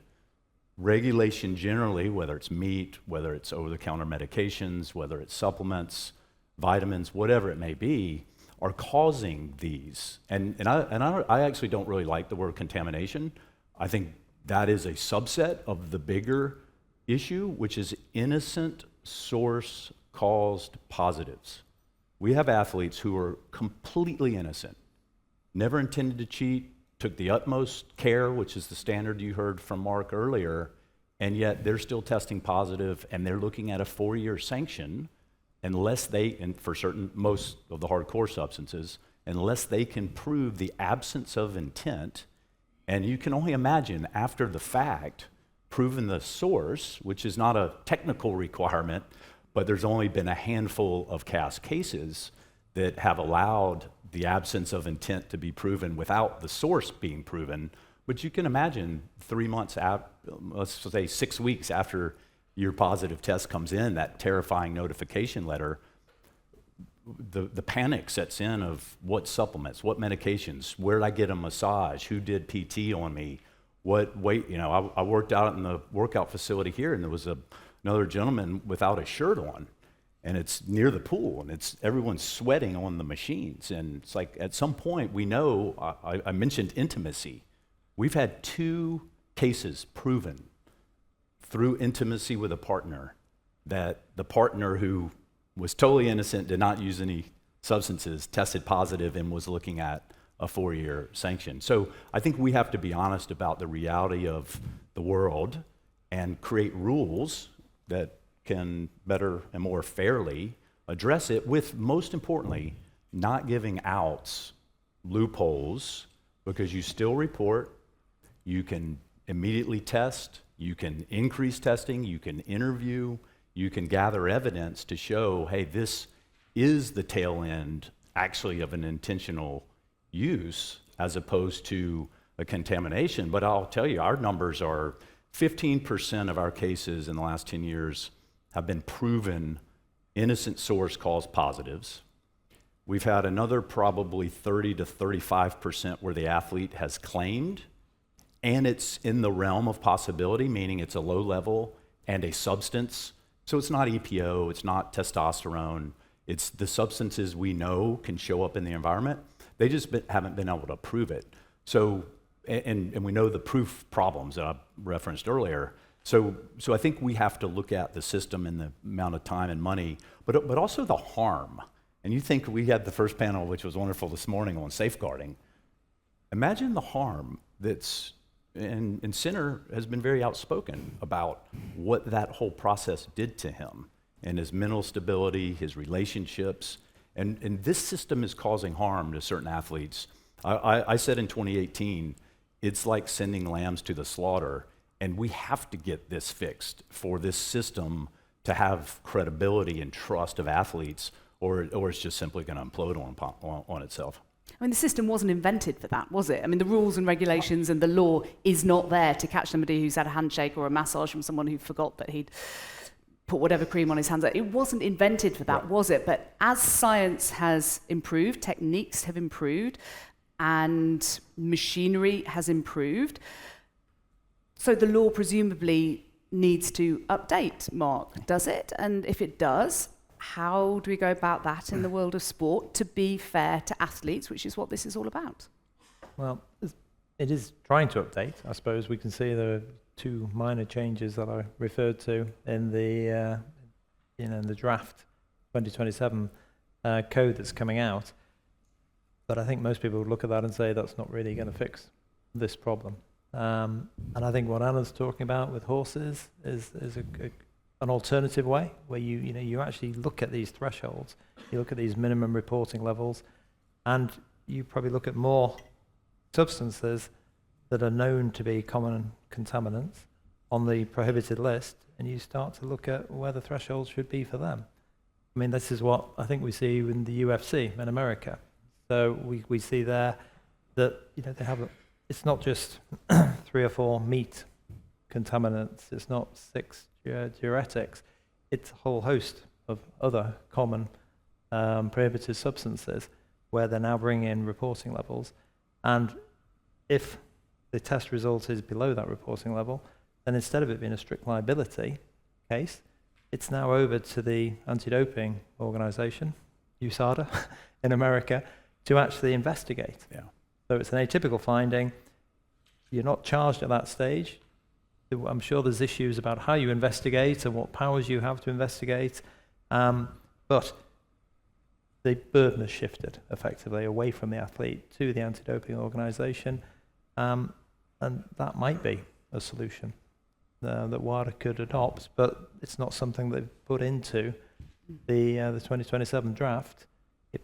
regulation generally, whether it's meat, whether it's over-the-counter medications, whether it's supplements, vitamins, whatever it may be, are causing these. And I actually don't really like the word contamination. I think that is a subset of the bigger issue, which is innocent source-caused positives. We have athletes who are completely innocent, never intended to cheat, took the utmost care, which is the standard you heard from Mark earlier, and yet they're still testing positive, and they're looking at a 4-year sanction unless they, and for most of the hardcore substances, unless they can prove the absence of intent. And you can only imagine after the fact, proving the source, which is not a technical requirement, but there's only been a handful of CAS cases that have allowed the absence of intent to be proven without the source being proven. But you can imagine 3 months out, let's say 6 weeks after your positive test comes in, that terrifying notification letter, the panic sets in of what supplements, what medications, where did I get a massage, who did PT on me, what weight, I worked out in the workout facility here, and there was another gentleman without a shirt on, and it's near the pool, and everyone's sweating on the machines, and it's like at some point we know, I mentioned intimacy. We've had 2 cases proven through intimacy with a partner that the partner who was totally innocent, did not use any substances, tested positive, and was looking at a 4-year sanction. So I think we have to be honest about the reality of the world and create rules that can better and more fairly address it with, most importantly, not giving outs, loopholes, because you still report, you can immediately test, you can increase testing, you can interview, you can gather evidence to show, hey, this is the tail end actually of an intentional use as opposed to a contamination. But I'll tell you, our numbers are 15% of our cases in the last 10 years have been proven innocent source caused positives. We've had another probably 30 to 35% where the athlete has claimed, and it's in the realm of possibility, meaning it's a low level and a substance. So it's not EPO, it's not testosterone, it's the substances we know can show up in the environment. They just haven't been able to prove it. So, and we know the proof problems that I referenced earlier. So I think we have to look at the system and the amount of time and money, but also the harm. And you think we had the first panel, which was wonderful this morning, on safeguarding. Imagine the harm that's, and Sinner has been very outspoken about what that whole process did to him and his mental stability, his relationships, and this system is causing harm to certain athletes. I said in 2018, it's like sending lambs to the slaughter, and we have to get this fixed for this system to have credibility and trust of athletes, or it's just simply going to implode on itself. I mean, the system wasn't invented for that, was it? I mean, the rules and regulations and the law is not there to catch somebody who's had a handshake or a massage from someone who forgot that he'd put whatever cream on his hands. It wasn't invented for that, was it? But as science has improved, techniques have improved, and machinery has improved, so the law presumably needs to update, Mark, does it? And if it does, how do we go about that in the world of sport to be fair to athletes, which is what this is all about? Well, it is trying to update. I suppose we can see there are 2 minor changes that I referred to in the in the draft 2027 code that's coming out. But I think most people would look at that and say that's not really going to fix this problem. And I think what Anna's talking about with horses is an alternative way where you actually look at these thresholds, you look at these minimum reporting levels, and you probably look at more substances that are known to be common contaminants on the prohibited list, and you start to look at where the thresholds should be for them. I mean, this is what I think we see in the UFC in America. So we see there that they have it's not just 3 or 4 meat contaminants, it's not 6 diuretics, it's a whole host of other common prohibited substances where they're now bringing in reporting levels. And if the test result is below that reporting level, then instead of it being a strict liability case, it's now over to the anti-doping organization, USADA, in America, to actually investigate. Yeah. So it's an atypical finding. You're not charged at that stage. I'm sure there's issues about how you investigate and what powers you have to investigate, but the burden has shifted effectively away from the athlete to the anti-doping organization, and that might be a solution that WADA could adopt, but it's not something they've put into the 2027 draft.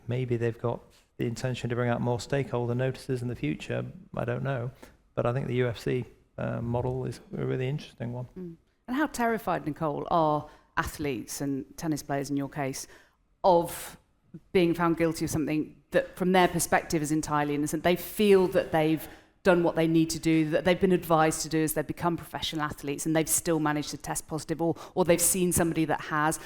Maybe they've got the intention to bring out more stakeholder notices in the future, I don't know, but I think the UFC model is a really interesting one. And how terrified, Nicole, are athletes and tennis players in your case of being found guilty of something that from their perspective is entirely innocent? They feel that they've done what they need to do, that they've been advised to do as they've become professional athletes, and they've still managed to test positive, or they've seen somebody that has.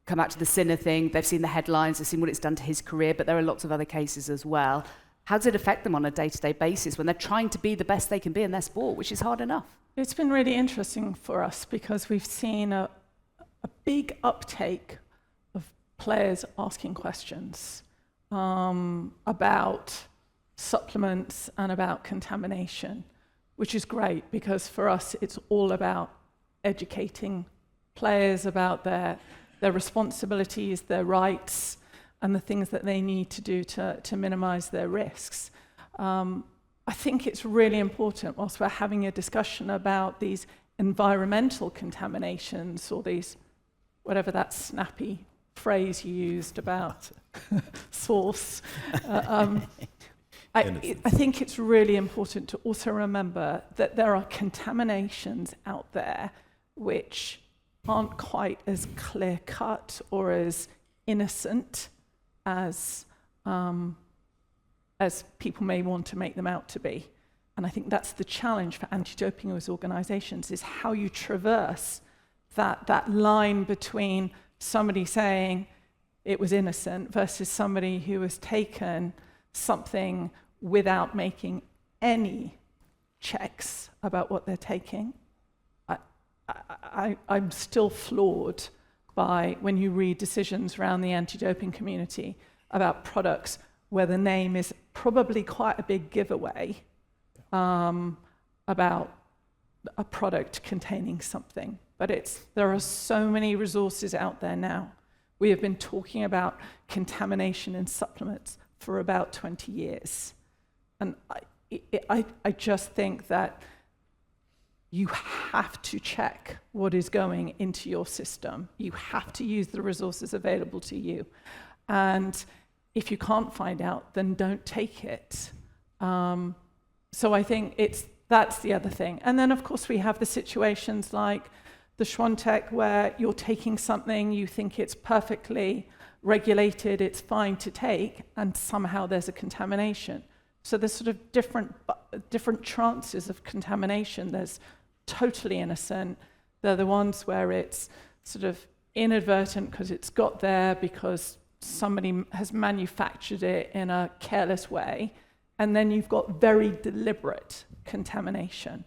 Come back to the Sinner thing, they've seen the headlines, they've seen what it's done to his career, but there are lots of other cases as well. How does it affect them on a day-to-day basis when they're trying to be the best they can be in their sport, which is hard enough? It's been really interesting for us because we've seen a big uptake of players asking questions about supplements and about contamination, which is great because for us it's all about educating players about their responsibilities, their rights, and the things that they need to do to minimize their risks. I think it's really important, whilst we're having a discussion about these environmental contaminations or these, whatever that snappy phrase you used about source, I think it's really important to also remember that there are contaminations out there which aren't quite as clear-cut or as innocent as people may want to make them out to be. And I think that's the challenge for anti-doping as organizations, is how you traverse that line between somebody saying it was innocent versus somebody who has taken something without making any checks about what they're taking. I'm still floored by when you read decisions around the anti-doping community about products where the name is probably quite a big giveaway about a product containing something. But there are so many resources out there now. We have been talking about contamination in supplements for about 20 years. And I just think that you have to check what is going into your system. You have to use the resources available to you. And if you can't find out, then don't take it. So I think that's the other thing. And then, of course, we have the situations like the Schwantec, where you're taking something, you think it's perfectly regulated, it's fine to take, and somehow there's a contamination. So there's sort of different chances of contamination. There's totally innocent. They're the ones where it's sort of inadvertent because it's got there because somebody has manufactured it in a careless way. And then you've got very deliberate contamination.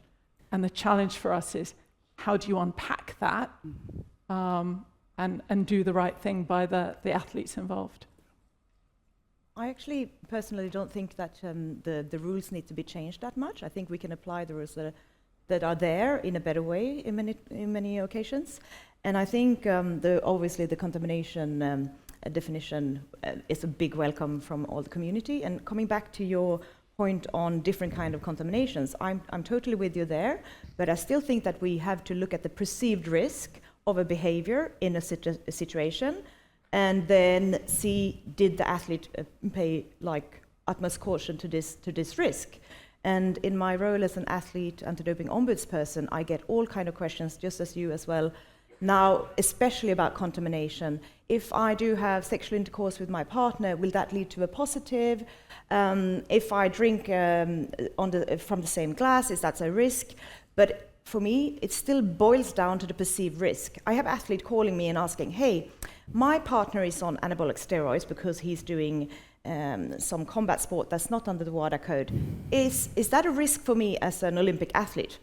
And the challenge for us is, how do you unpack that and do the right thing by the athletes involved? I actually personally don't think that the rules need to be changed that much. I think we can apply the rules that are there in a better way in many occasions. And I think obviously the contamination definition is a big welcome from all the community. And coming back to your point on different kind of contaminations, I'm totally with you there, but I still think that we have to look at the perceived risk of a behavior in a situation, and then see, did the athlete pay like utmost caution to this risk? And in my role as an athlete anti-doping ombudsperson, I get all kind of questions, just as you as well, now especially about contamination. If I do have sexual intercourse with my partner, will that lead to a positive? If I drink from the same glass, is that a risk? But for me, it still boils down to the perceived risk. I have athletes calling me and asking, hey, my partner is on anabolic steroids because he's doing some combat sport that's not under the WADA code. Is that a risk for me as an Olympic athlete?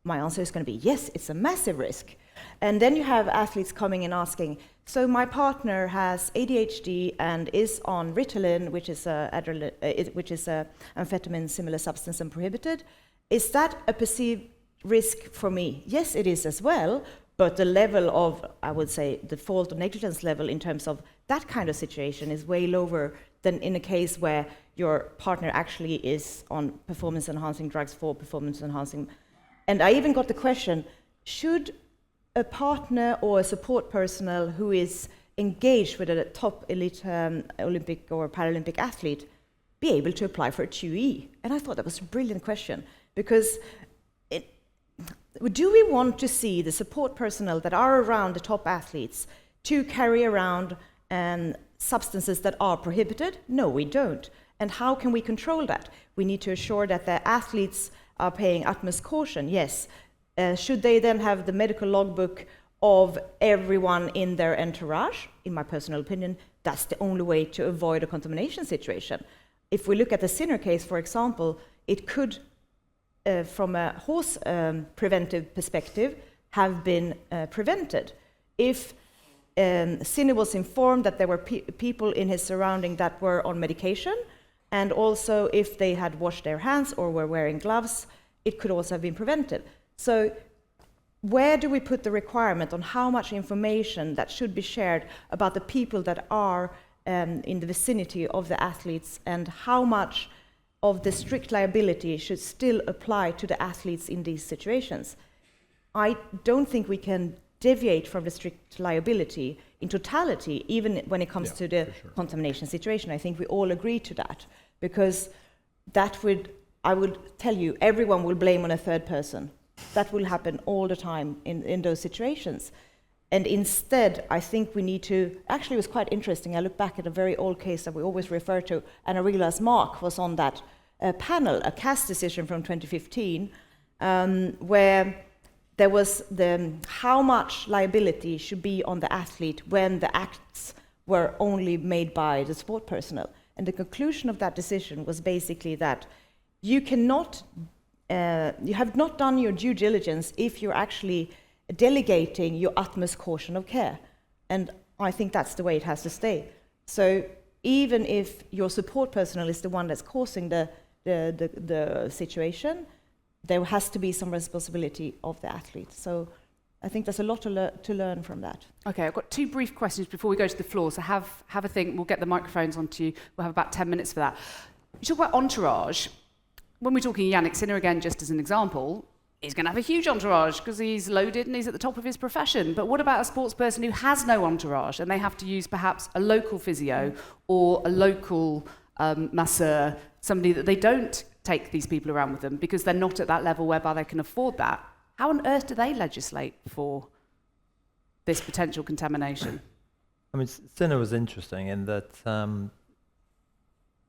My answer is going to be yes, it's a massive risk. And then you have athletes coming and asking, so my partner has ADHD and is on Ritalin, which is a amphetamine similar substance and prohibited. Is that a perceived risk for me? Yes, it is as well, but the level of, I would say, the fault or negligence level in terms of that kind of situation is way lower than in a case where your partner actually is on performance-enhancing drugs for performance-enhancing. And I even got the question, should a partner or a support personnel who is engaged with a top elite Olympic or Paralympic athlete be able to apply for a TUE? And I thought that was a brilliant question, because do we want to see the support personnel that are around the top athletes to carry around substances that are prohibited? No, we don't. And how can we control that? We need to assure that the athletes are paying utmost caution, yes. Should they then have the medical logbook of everyone in their entourage? In my personal opinion, that's the only way to avoid a contamination situation. If we look at the Sinner case, for example, it could, from a horse preventive perspective, have been prevented. If Sinner was informed that there were people in his surrounding that were on medication, and also if they had washed their hands or were wearing gloves, it could also have been prevented. So where do we put the requirement on how much information that should be shared about the people that are in the vicinity of the athletes, and how much of the strict liability should still apply to the athletes in these situations? I don't think we can deviate from the strict liability in totality, even when it comes to the contamination situation. I think we all agree to that, because that would, I would tell you, everyone will blame on a third person. That will happen all the time in those situations. And instead, I think we need to, actually it was quite interesting, I look back at a very old case that we always refer to, and I realized Mark was on that panel, a CAS decision from 2015, where there was how much liability should be on the athlete when the acts were only made by the sport personnel. And the conclusion of that decision was basically that you cannot, you have not done your due diligence if you're actually delegating your utmost caution of care. And I think that's the way it has to stay. So even if your support personnel is the one that's causing the situation, there has to be some responsibility of the athlete. So I think there's a lot to learn from that. Okay, I've got two brief questions before we go to the floor, so have a think. We'll get the microphones onto you. We'll have about 10 minutes for that. You talk about entourage. When we're talking Yannick Sinner again, just as an example, he's going to have a huge entourage because he's loaded and he's at the top of his profession. But what about a sports person who has no entourage and they have to use perhaps a local physio or a local masseur, somebody that they don't take these people around with them because they're not at that level whereby they can afford that? How on earth do they legislate for this potential contamination? I mean, Sinner was interesting in that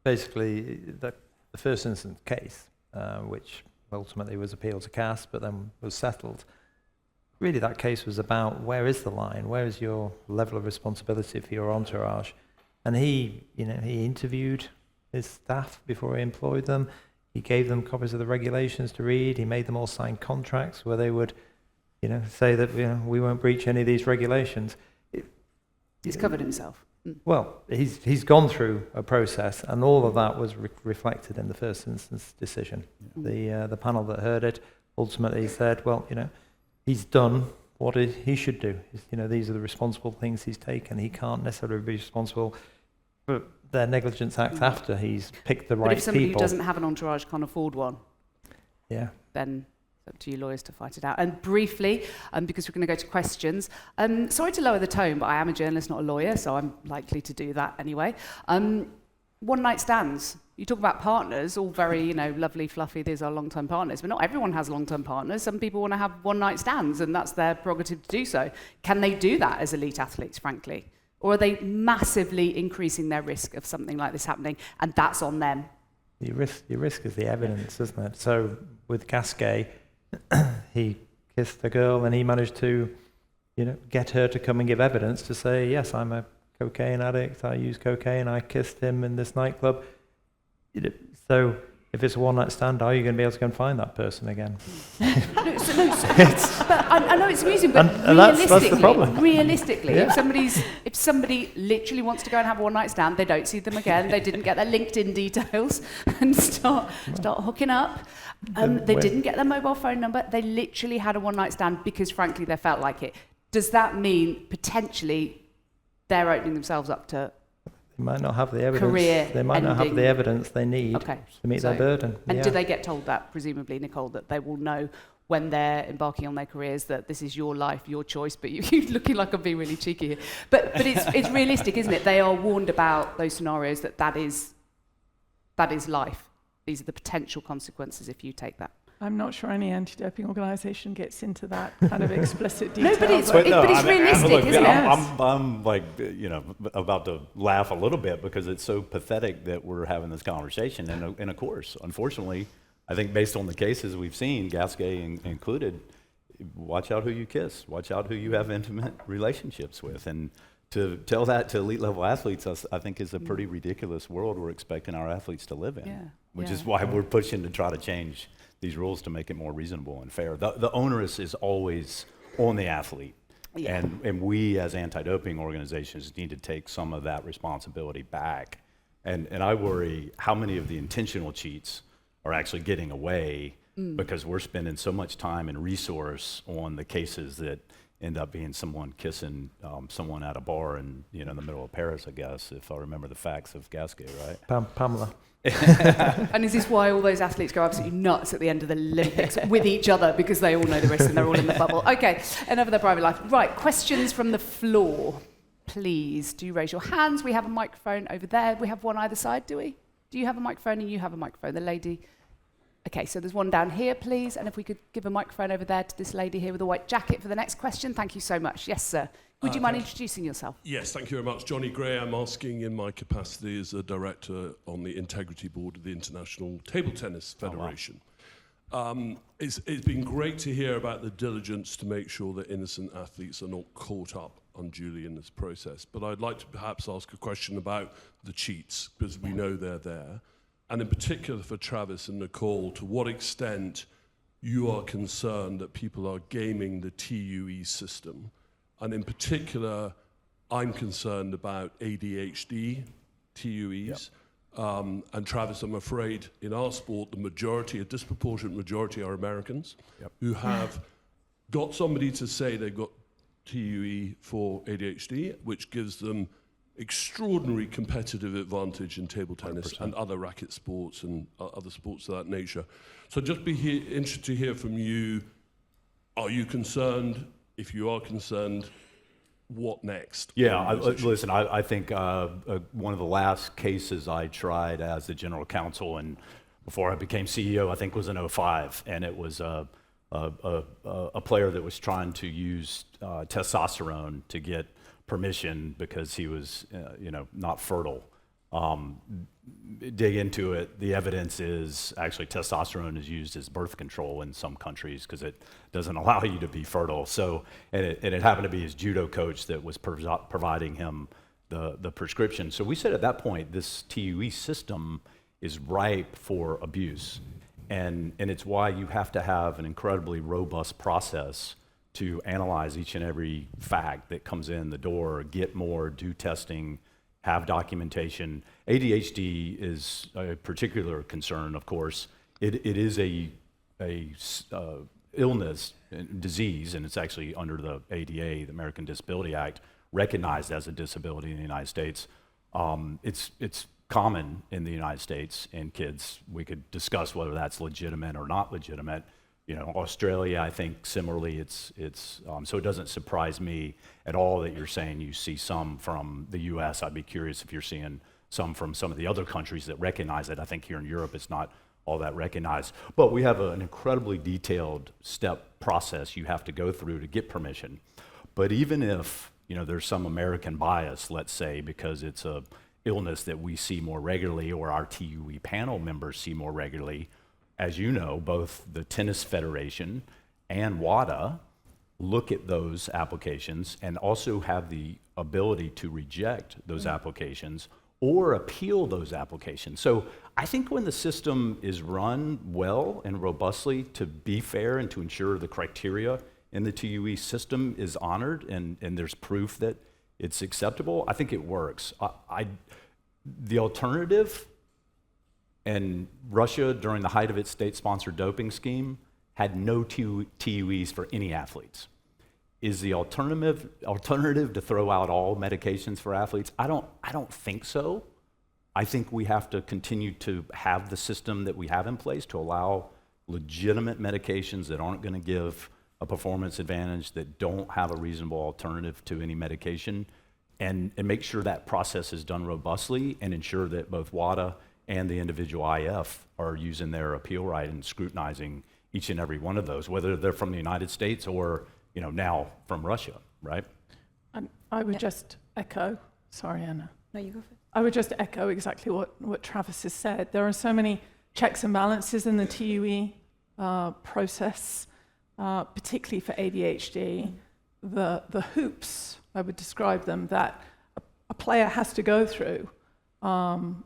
basically the first instance case, which ultimately was appealed to CAS, but then was settled. Really, that case was about where is the line, where is your level of responsibility for your entourage, and he interviewed his staff before he employed them. He gave them copies of the regulations to read. He made them all sign contracts where they would, say that we won't breach any of these regulations. He's covered himself. Well, he's gone through a process, and all of that was reflected in the first instance decision. Yeah. The panel that heard it ultimately said, well, he's done what he should do. These are the responsible things he's taken. He can't necessarily be responsible for their negligence act after he's picked the right people. But if somebody who doesn't have an entourage can't afford one, then it's up to you lawyers to fight it out. And briefly, because we're going to go to questions, sorry to lower the tone, but I am a journalist, not a lawyer, so I'm likely to do that anyway. One-night stands. You talk about partners, all very, lovely, fluffy, these are long-term partners, but not everyone has long-term partners. Some people want to have one-night stands, and that's their prerogative to do so. Can they do that as elite athletes, frankly? Or are they massively increasing their risk of something like this happening, and that's on them? Your risk is the evidence, isn't it? So with Gasquet, he kissed a girl, and he managed to, get her to come and give evidence to say, yes, I'm a cocaine addict, I use cocaine, I kissed him in this nightclub. So if it's a one-night stand, are you going to be able to go and find that person again? But I know it's amusing, but and that's the problem. Realistically, if somebody literally wants to go and have a one-night stand, they don't see them again, they didn't get their LinkedIn details and start hooking up, they didn't get their mobile phone number, they literally had a one-night stand because, frankly, they felt like it. Does that mean potentially they're opening themselves up to they might not have the evidence. Career they might not have the evidence they need to meet their burden. And do they get told that, presumably, Nicole, that they will know when they're embarking on their careers that this is your life, your choice, but you're looking like I'm being really cheeky here. But it's realistic, isn't it? They are warned about those scenarios that is life. These are the potential consequences if you take that. I'm not sure any anti-doping organisation gets into that kind of explicit detail. No, but it's realistic, isn't it? I'm like, about to laugh a little bit because it's so pathetic that we're having this conversation. And of course, unfortunately, I think based on the cases we've seen, Gasquet included, watch out who you kiss, watch out who you have intimate relationships with. And to tell that to elite level athletes, I think is a pretty ridiculous world we're expecting our athletes to live in, which is why we're pushing to try to change these rules to make it more reasonable and fair. The onus is always on the athlete. Yeah. And we as anti-doping organizations need to take some of that responsibility back. And I worry how many of the intentional cheats are actually getting away because we're spending so much time and resource on the cases that end up being someone kissing someone at a bar in the middle of Paris, I guess, if I remember the facts of Gasquet, right? Pamela. And is this why all those athletes go absolutely nuts at the end of the Olympics with each other because they all know the risks and they're all in the bubble? Okay, enough of their private life. Right, questions from the floor. Please do raise your hands. We have a microphone over there. We have one either side, do we? Do you have a microphone and you have a microphone? The lady. Okay, so there's one down here, please. And if we could give a microphone over there to this lady here with a white jacket for the next question. Thank you so much. Yes, sir. Would you mind introducing yourself? Yes, thank you very much. Johnny Gray, I'm asking in my capacity as a director on the Integrity Board of the International Table Tennis Federation. Oh, wow. It's been great to hear about the diligence to make sure that innocent athletes are not caught up unduly in this process. But I'd like to perhaps ask a question about the cheats, because we know they're there. And in particular for Travis and Nicole, to what extent you are concerned that people are gaming the TUE system. And in particular, I'm concerned about ADHD, TUEs. Yep. And Travis, I'm afraid in our sport, a disproportionate majority are Americans who have got somebody to say they've got TUE for ADHD, which gives them extraordinary competitive advantage in table tennis 100%. And other racket sports and other sports of that nature. So just be interested to hear from you, are you concerned? If you are concerned, what next? Yeah, listen, I think one of the last cases I tried as the general counsel and before I became CEO, I think was in 2005, and it was a player that was trying to use testosterone to get permission because he was, not fertile. Dig into it, the evidence is actually testosterone is used as birth control in some countries because it doesn't allow you to be fertile. So, and it happened to be his judo coach that was providing him the prescription. So we said at that point, this TUE system is ripe for abuse. And it's why you have to have an incredibly robust process to analyze each and every fact that comes in the door, get more, do testing, have documentation. ADHD is a particular concern, of course. It is a illness, disease, and it's actually under the ADA, the American Disability Act, recognized as a disability in the United States. It's common in the United States in kids. We could discuss whether that's legitimate or not legitimate. Australia, I think similarly, it's so it doesn't surprise me at all that you're saying you see some from the US. I'd be curious if you're seeing some from some of the other countries that recognize it. I think here in Europe it's not all that recognized. But we have an incredibly detailed step process you have to go through to get permission. But even if there's some American bias, let's say, because it's a illness that we see more regularly or our TUE panel members see more regularly, as you know, both the Tennis Federation and WADA look at those applications and also have the ability to reject those applications or appeal those applications. So I think when the system is run well and robustly, to be fair and to ensure the criteria in the TUE system is honored and there's proof that it's acceptable, I think it works. The alternative, and Russia, during the height of its state-sponsored doping scheme, had no TUEs for any athletes. Is the alternative to throw out all medications for athletes? I don't think so. I think we have to continue to have the system that we have in place to allow legitimate medications that aren't going to give a performance advantage, that don't have a reasonable alternative to any medication, and make sure that process is done robustly and ensure that both WADA and the individual IF are using their appeal right and scrutinizing each and every one of those, whether they're from the United States or now from Russia, right? I would just echo, sorry, Anna. No, you go first. I would just echo exactly what Travis has said. There are so many checks and balances in the TUE process, particularly for ADHD. The hoops, I would describe them, that a player has to go through.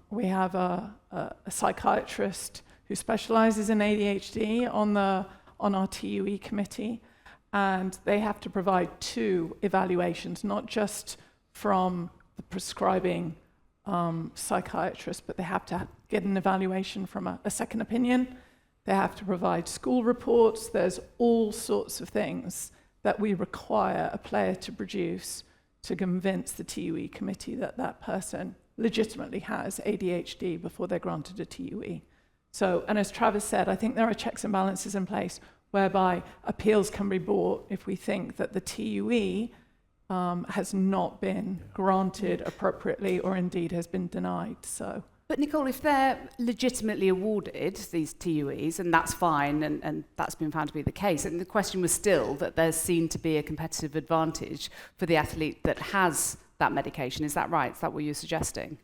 We have a psychiatrist who specializes in ADHD on our TUE committee, and they have to provide 2 evaluations, not just from the prescribing psychiatrist, but they have to get an evaluation from a second opinion. They have to provide school reports. There's all sorts of things that we require a player to produce to convince the TUE committee that that person legitimately has ADHD before they're granted a TUE. So, and as Travis said, I think there are checks and balances in place whereby appeals can be brought if we think that the TUE has not been granted appropriately or indeed has been denied. So. But Nicole, if they're legitimately awarded, these TUEs, and that's fine, and that's been found to be the case, and the question was still that there's seen to be a competitive advantage for the athlete that has that medication. Is that right? Is that what you're suggesting?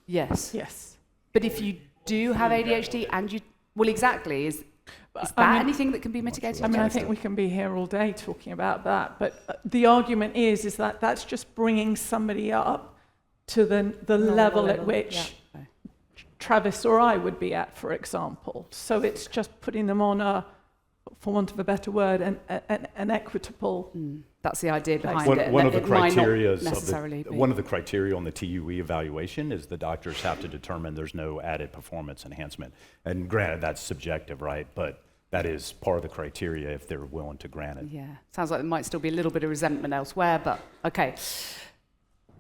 Yes. Yes. But if you do have ADHD and you... Well, exactly. Is that anything that can be mitigated? I think we can be here all day talking about that, but the argument is that that's just bringing somebody up to the level at which Travis or I would be at, for example. So it's just putting them on a, for want of a better word, an equitable... That's the idea behind it. One of the criteria on the TUE evaluation is the doctors have to determine there's no added performance enhancement. And granted, that's subjective, right? But that is part of the criteria if they're willing to grant it. Yeah, sounds like there might still be a little bit of resentment elsewhere, but okay.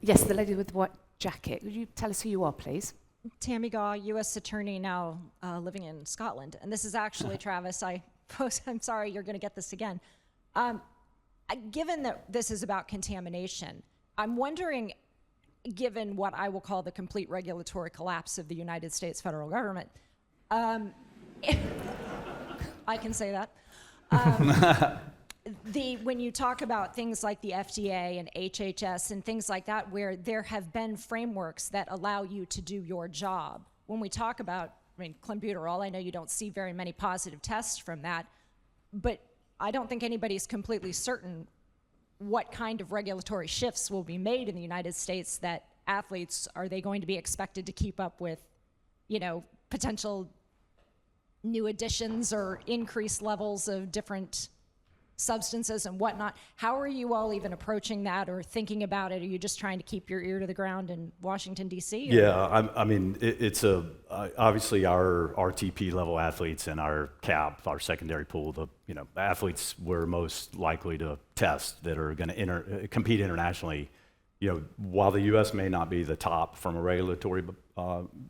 Yes, the lady with the white jacket. Would you tell us who you are, please? Tammy Gaw, U.S. Attorney, now living in Scotland. And this is actually, Travis, I'm sorry you're going to get this again. Given that this is about contamination, I'm wondering, given what I will call the complete regulatory collapse of the United States federal government, I can say that. when you talk about things like the FDA and HHS and things like that, where there have been frameworks that allow you to do your job. When we talk about, clenbuterol, I know you don't see very many positive tests from that, but I don't think anybody's completely certain what kind of regulatory shifts will be made in the United States that athletes, are they going to be expected to keep up with, potential new additions or increased levels of different substances and whatnot. How are you all even approaching that or thinking about it? Are you just trying to keep your ear to the ground in Washington, D.C.? Yeah, it's obviously our RTP level athletes and our CAP, our secondary pool, the athletes we're most likely to test that are going to compete internationally. While the U.S. may not be the top from a regulatory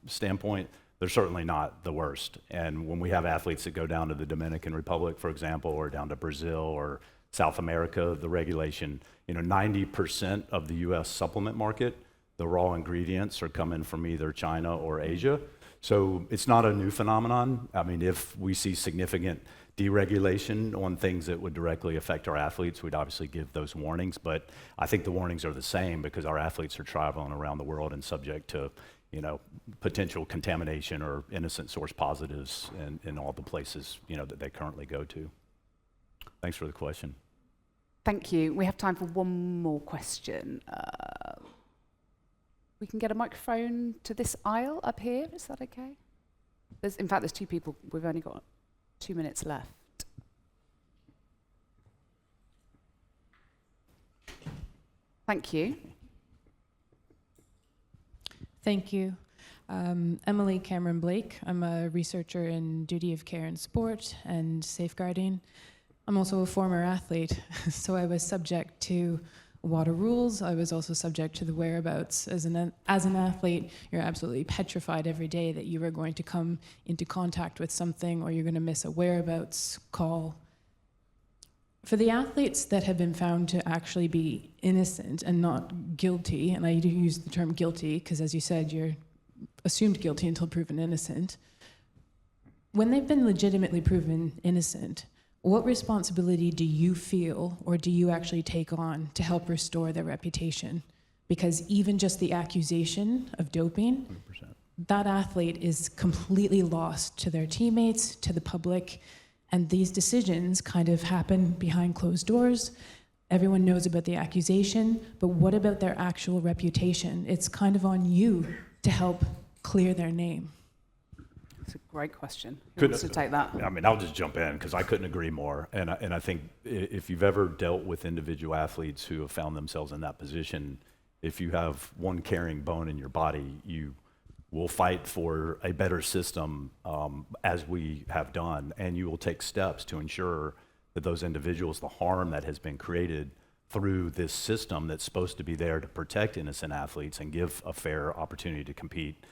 standpoint, they're certainly not the worst. And when we have athletes that go down to the Dominican Republic, for example, or down to Brazil or South America, the regulation, 90% of the U.S. supplement market, the raw ingredients are coming from either China or Asia. So it's not a new phenomenon. If we see significant deregulation on things that would directly affect our athletes, we'd obviously give those warnings. But I think the warnings are the same because our athletes are traveling around the world and subject to potential contamination or innocent source positives in all the places, that they currently go to. Thanks for the question. Thank you. We have time for one more question. We can get a microphone to this aisle up here. Is that okay? In fact, there's two people. We've only got 2 minutes left. Thank you. Thank you. Emily Cameron Blake. I'm a researcher in duty of care in sport and safeguarding. I'm also a former athlete, so I was subject to water rules. I was also subject to the whereabouts. As an athlete, you're absolutely petrified every day that you are going to come into contact with something or you're going to miss a whereabouts call. For the athletes that have been found to actually be innocent and not guilty, and I do use the term guilty because, as you said, you're assumed guilty until proven innocent. When they've been legitimately proven innocent, what responsibility do you feel or do you actually take on to help restore their reputation? Because even just the accusation of doping, 100%. That athlete is completely lost to their teammates, to the public, and these decisions kind of happen behind closed doors. Everyone knows about the accusation, but what about their actual reputation? It's kind of on you to help clear their name. It's a great question. Who wants to take that? I'll just jump in because I couldn't agree more. And I think if you've ever dealt with individual athletes who have found themselves in that position, if you have one carrying bone in your body, you will fight for a better system as we have done, and you will take steps to ensure that those individuals, the harm that has been created through this system that's supposed to be there to protect innocent athletes and give a fair opportunity to compete,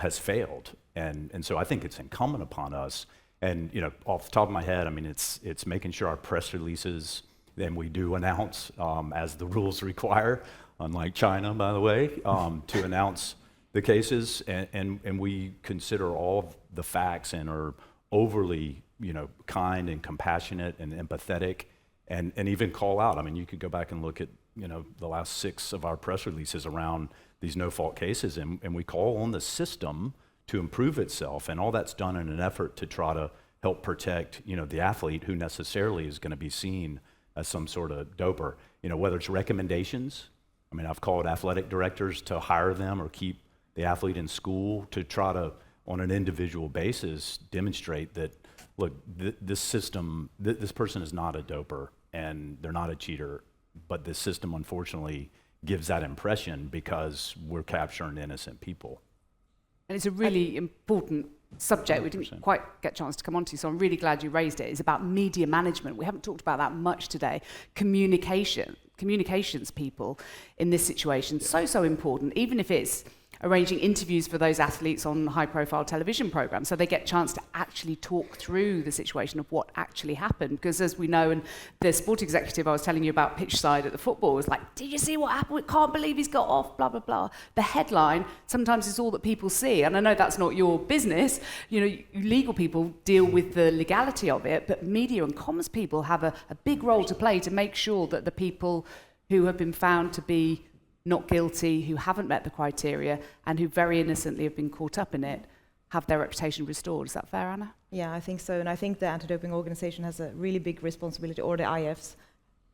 has failed. And so I think it's incumbent upon us, and off the top of my head, it's making sure our press releases, then we do announce, as the rules require, unlike China, by the way, to announce the cases, and we consider all of the facts and are overly, kind and compassionate and empathetic, and even call out. You could go back and look at, the last 6 of our press releases around these no-fault cases, and we call on the system to improve itself, and all that's done in an effort to try to help protect, the athlete who necessarily is going to be seen as some sort of doper. Whether it's recommendations, I've called athletic directors to hire them or keep the athlete in school to try to, on an individual basis, demonstrate that, look, this system, this person is not a doper and they're not a cheater, but this system unfortunately gives that impression because we're capturing innocent people. And it's a really important subject 100%. We didn't quite get a chance to come onto, so I'm really glad you raised it. It's about media management. We haven't talked about that much today. Communications people in this situation, so important, even if it's arranging interviews for those athletes on high-profile television programs, so they get a chance to actually talk through the situation of what actually happened. Because as we know, and the sport executive I was telling you about pitch side at the football was like, did you see what happened? We can't believe he's got off, blah, blah, blah. The headline sometimes is all that people see. And I know that's not your business. You know, legal people deal with the legality of it, but media and comms people have a big role to play to make sure that the people who have been found to be not guilty, who haven't met the criteria, and who very innocently have been caught up in it, have their reputation restored. Is that fair, Anna? Yeah, I think so. And I think the anti-doping organization has a really big responsibility, or the IFs,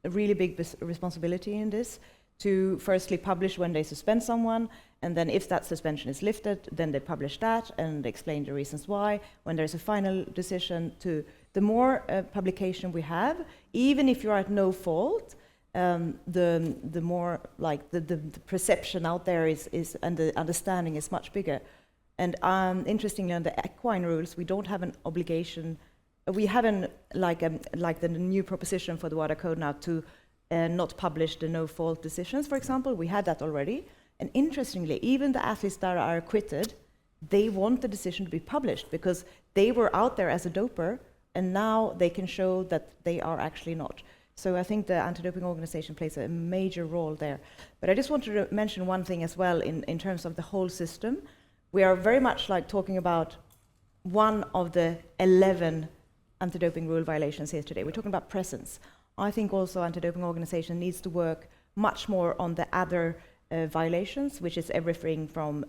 a really big responsibility in this, to firstly publish when they suspend someone, and then if that suspension is lifted, then they publish that and explain the reasons why. When there's a final decision, the more publication we have, even if you're at no fault, the more like the perception out there is and the understanding is much bigger. And interestingly, on the equine rules, we don't have an obligation. We haven't like the new proposition for the WADA code now to not publish the no fault decisions, for example. We had that already. And interestingly, even the athletes that are acquitted, they want the decision to be published because they were out there as a doper, and now they can show that they are actually not. So I think the anti-doping organization plays a major role there. But I just wanted to mention one thing as well in terms of the whole system. We are very much like talking about one of the 11 anti-doping rule violations here today. We're talking about presence. I think also anti-doping organization needs to work much more on the other violations, which is everything from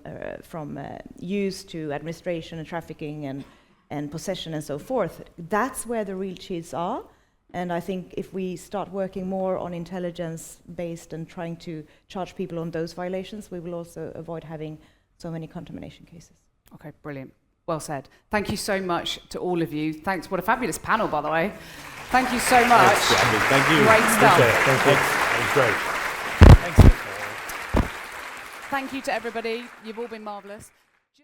use to administration and trafficking and possession and so forth. That's where the real cheats are. And I think if we start working more on intelligence-based and trying to charge people on those violations, we will also avoid having so many contamination cases. Okay, brilliant. Well said. Thank you so much to all of you. Thanks. What a fabulous panel, by the way. Thank you so much. Thank you. Great stuff. Thank you. That was great. Thank you to everybody. You've all been marvellous.